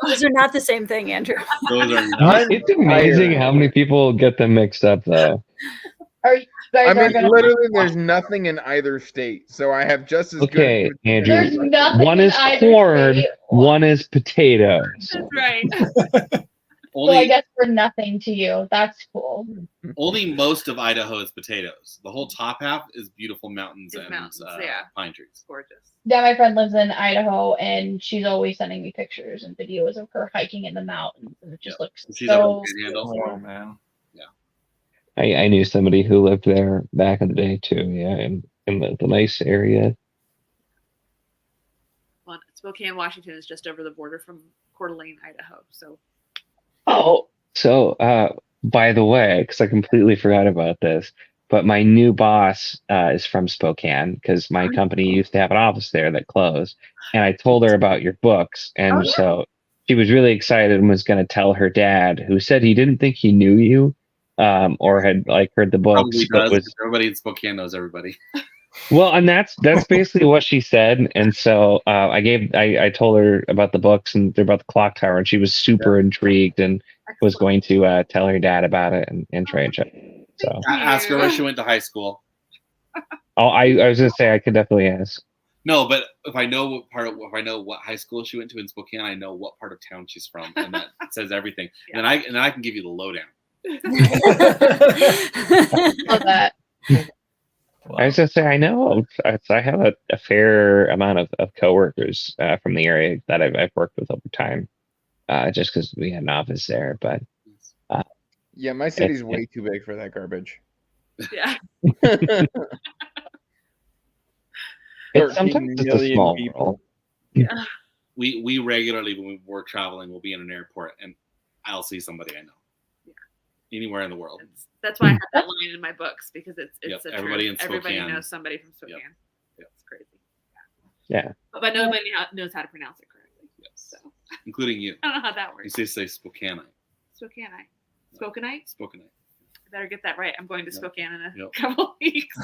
Those are not the same thing, Andrew. Those are not. It's amazing how many people get them mixed up, though. Are you guys I are mean, gonna? literally, there's nothing in either state, so I have just as Okay, good. Andrew. There's nothing. One in is either corn, state. one is potatoes. That's right. So I Only guess we're nothing to you. That's cool. only most of Idaho is potatoes. The whole top half is beautiful mountains It's and mountains, yeah. pine trees. Gorgeous. Yeah, my friend lives in Idaho, and she's always sending me pictures and videos of her hiking in the mountains, and it just looks She's up so. in the Panhandle. Oh man. I knew somebody who lived there back in the day too. Yeah, in the nice area. Well, Spokane, Washington is just over the border from Coeur d'Alene, Idaho. So Oh, so by the way, because I completely forgot about this, but my new boss is from Spokane because my company used to have an office there that closed, and I told her about your books, and so she was really excited and was going to tell her dad, who said he didn't think he knew you, or had like heard the books, Probably but does. was Everybody in Spokane knows everybody. well, and that's basically what she said. And so I told her about the books and about the clock tower, and she was super intrigued and was going to tell her dad about it and try and check. So Ask her where she went to high school. I was gonna say I could definitely ask. No, but if I know what high school she went to in Spokane, I know what part of town she's from, and that says everything. And then I can give you the lowdown. Love that. I was gonna say I know I have a fair amount of coworkers from the area that I've worked with over time, just because we had an office there. But Yeah, my city's way too big for that garbage. yeah. it's sometimes just a million small people. world. We regularly, when we're traveling, we'll be in an airport and I'll see somebody I know. Yeah. Anywhere in the world. That's why I have that line in my books because it's Yep, the everybody truth. in Everybody Spokane. knows somebody from Spokane. Yep. It's crazy. Yeah. But nobody knows how to pronounce it correctly. So Including you. I don't know how that You works. say Spokane. Spokane. Spokenite? Spokane. I better get that right. I'm going to Yep. Spokane in a Yep. couple of weeks.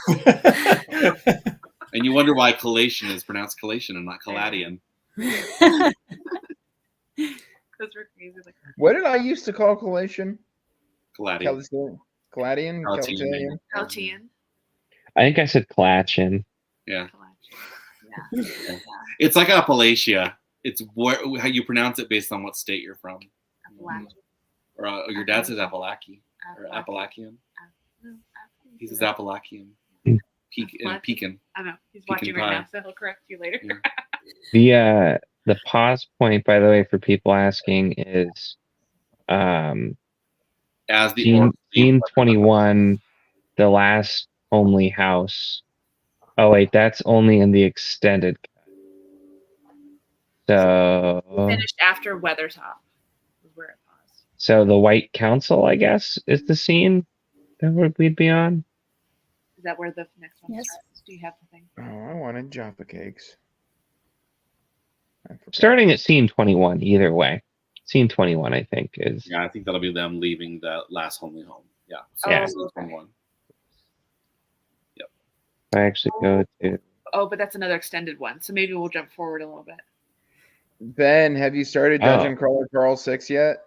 And you wonder why collation is pronounced collation and not Kallattian. Because we're crazy like that. What did I used to call collation? Kallattian. Kallattian? Kallattian. Kallattian. I think I said Kallattian. Yeah. Yeah. It's like Appalachia. It's how you pronounce it based on what state you're from. Appalachian. Or your dad says Appalachia. Or Appalachian. He says Appalachian. Pekin. I know. He's Pecan watching pie. right now, so he'll correct you later. Yeah. The pause point, by the way, for people asking is As the scene 21, the last homely house. Oh wait, that's only in the extended cut. So Finished after Weathertop is where it paused. So the White Council, I guess, is the scene that we'd be on. Is that where the next one Yes. starts? Do you have the thing? Oh, I wanted Jaffa cakes. I forgot. Starting at scene 21, either way. Scene 21, I think, is. Yeah, I think that'll be them leaving the last homely home. Yeah. So Yeah. that's the one. Yep. I actually go to. Oh, but that's another extended one. So maybe we'll jump forward a little bit. Ben, have you started Dungeon Crawler Carl 6 yet?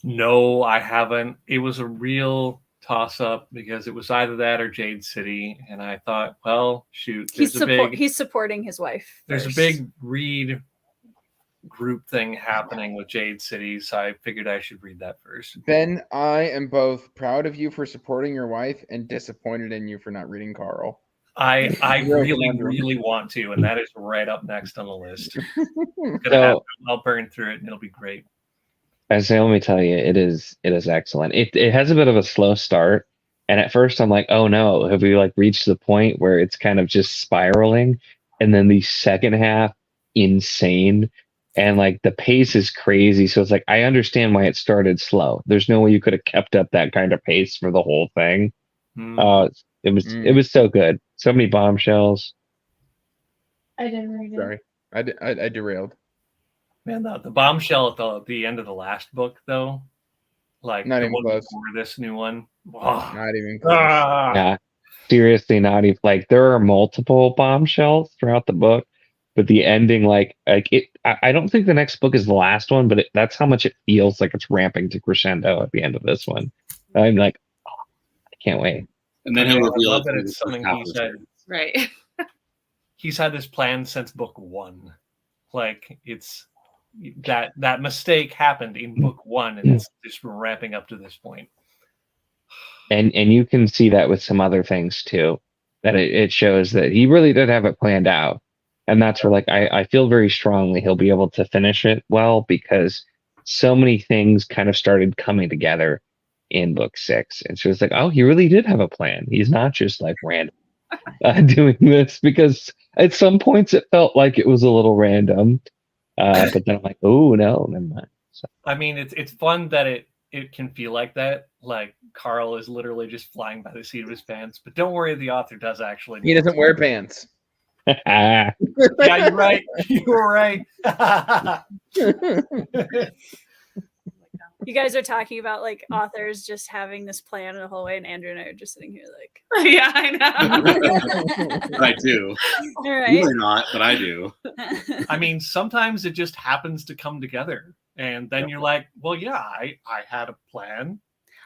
No, I haven't. It was a real toss-up because it was either that or Jade City, and I thought, well, shoot, He's supporting his wife. there's a first. big read group thing happening with Jade City, so I figured I should read that first. Ben, I am both proud of you for supporting your wife and disappointed in you for not reading Carl. I Real really, conundrum. really want to, and that is right up next on the list. So, I'll burn through it, and it'll be great. I say, let me tell you, it is excellent. It has a bit of a slow start, and at first I'm like, oh no, have we like reached the point where it's kind of just spiraling? And then the second half, insane, and like the pace is crazy. So it's like I understand why it started slow. There's no way you could have kept up that kind of pace for the whole thing. It was so good. So many bombshells. I didn't read it. Sorry, I derailed. Man, the bombshell at the end of the last book, though, like Not the even one close. before this new one. Oh, Not even close. Yeah, seriously, not even like there are multiple bombshells throughout the book, but the ending, like it. I don't think the next book is the last one, but that's how much it feels like it's ramping to crescendo at the end of this one. I'm like, oh, I can't wait. And then he'll I reveal love it that through it's the something first he half of said. the Right. He's had this plan since book one. Like it's that mistake happened in book one, and it's just ramping up to this point. And you can see that with some other things too, that it shows that he really did have it planned out. And that's where like I feel very strongly he'll be able to finish it well because so many things kind of started coming together in book 6. And so it's like, oh, he really did have a plan. He's not just like random doing this, because at some points it felt like it was a little random. But then I'm like, oh no, never mind. So. I mean, it's fun that it can feel like that. Like Carl is literally just flying by the seat of his pants. But don't worry, the author does actually. He doesn't wear pants. Yeah, you're right. You're right. You guys are talking about like authors just having this plan the whole way, and Andrew and I are just sitting here like, Yeah, I know. But I do. all You right. may not, but I do. I mean, sometimes it just happens to come together. And then you're like, well, yeah, I had a plan.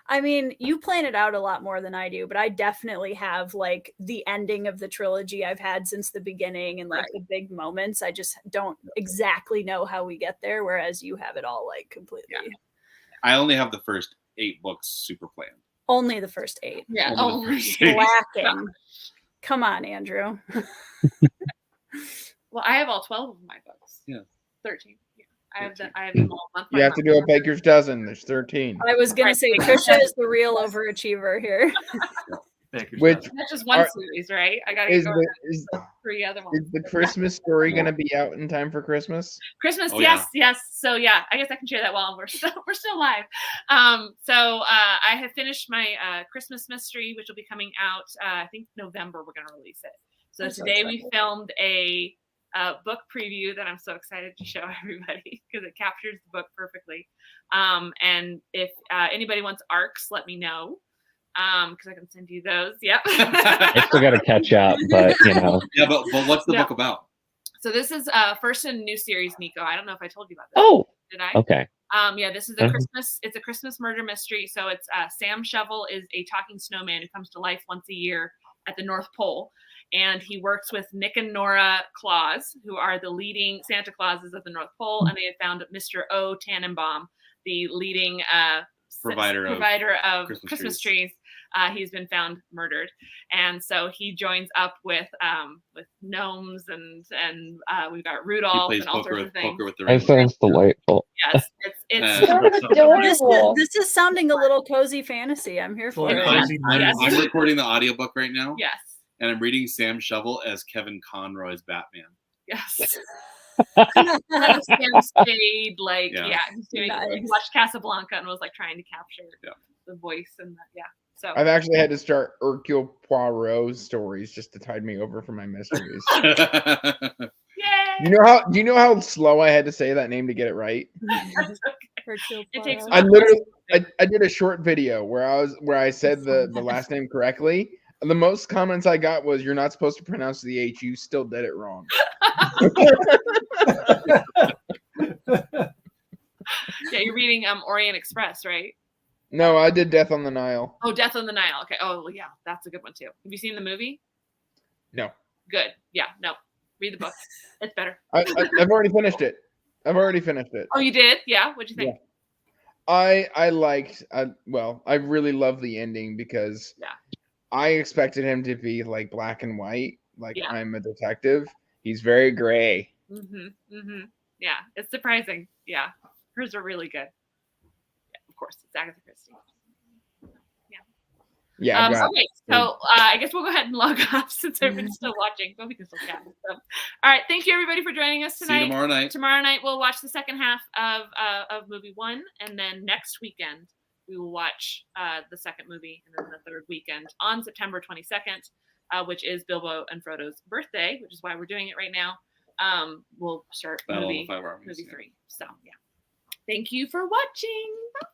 I mean, you plan it out a lot more than I do, but I definitely have like the ending of the trilogy I've had since the beginning and like the big moments. I just don't exactly know how we get there, whereas you have it all like completely. Yeah. I only have the first 8 books super planned. Only the first 8. Yeah. Only the Only. first 8. Lacking. Come on, Andrew. Well, I have all 12 of my books. Yeah. 13. Yeah. I have them all month by You have to month. do a baker's dozen. There's 13. I was gonna say Trisha is the real overachiever here. Which That's just one series, right? I gotta is go is, to 3 other ones. is the Christmas story going to be out in time for Christmas? Christmas, Oh, yes, yes. So yeah, I guess I can share that while we're still live. I have finished my Christmas mystery, which will be coming out. I think November we're gonna release it. So I'm so today we filmed a book preview that I'm so excited to show everybody because it captures the book perfectly. And if anybody wants arcs, let me know because I can send you those. Yep. I still got to catch up, but Yeah, but what's the book about? So this is first in a new series, Nico. I don't know if I told you about this. Oh, did I? Okay. Yeah, this is a Christmas. It's a Christmas murder mystery. So it's Sam Shovel is a talking snowman who comes to life once a year at the North Pole, and he works with Nick and Nora Claus, who are the leading Santa Clauses of the North Pole, and they have found Mr. O. Tannenbaum, the leading provider of Christmas trees. He's been found murdered, and so he joins up with gnomes and we've got Rudolph and all sorts of things. That sounds delightful. Yes, it's adorable. This is sounding a little cozy fantasy. I'm here for it. I'm recording the audiobook right now. Yes. And I'm reading Sam Shovel as Kevin Conroy's Batman. Yes. Sam Spade, he's doing. Nice. He watched Casablanca and was trying to capture the voice and So I've actually had to start Hercule Poirot stories just to tide me over for my mysteries. Yay! Do you know how slow I had to say that name to get it right? It takes. I literally I did a short video where I said the last name correctly. The most comments I got was, "You're not supposed to pronounce the H. You still did it wrong." Yeah, you're reading Orient Express, right? No, I did Death on the Nile. Oh, Death on the Nile. Okay. Oh, yeah, that's a good one too. Have you seen the movie? No. Good. Yeah. No. Read the book. It's better. I've already finished it. Oh, you did? Yeah. What'd you think? Yeah. I really love the ending because I expected him to be like black and white, I'm a detective. He's very gray. Yeah, it's surprising. Yeah, hers are really good. Yeah, of course, it's Agatha Christie. Yeah. Okay, so I guess we'll go ahead and log off since everybody's still watching, but we can still chat. So, all right, thank you everybody for joining us tonight. See you tomorrow night. Tomorrow night we'll watch the second half of movie 1, and then next weekend we will watch the second movie, and then the third weekend on September 22nd, which is Bilbo and Frodo's birthday, which is why we're doing it right now. We'll start movie 3. So yeah, thank you for watching. Bye.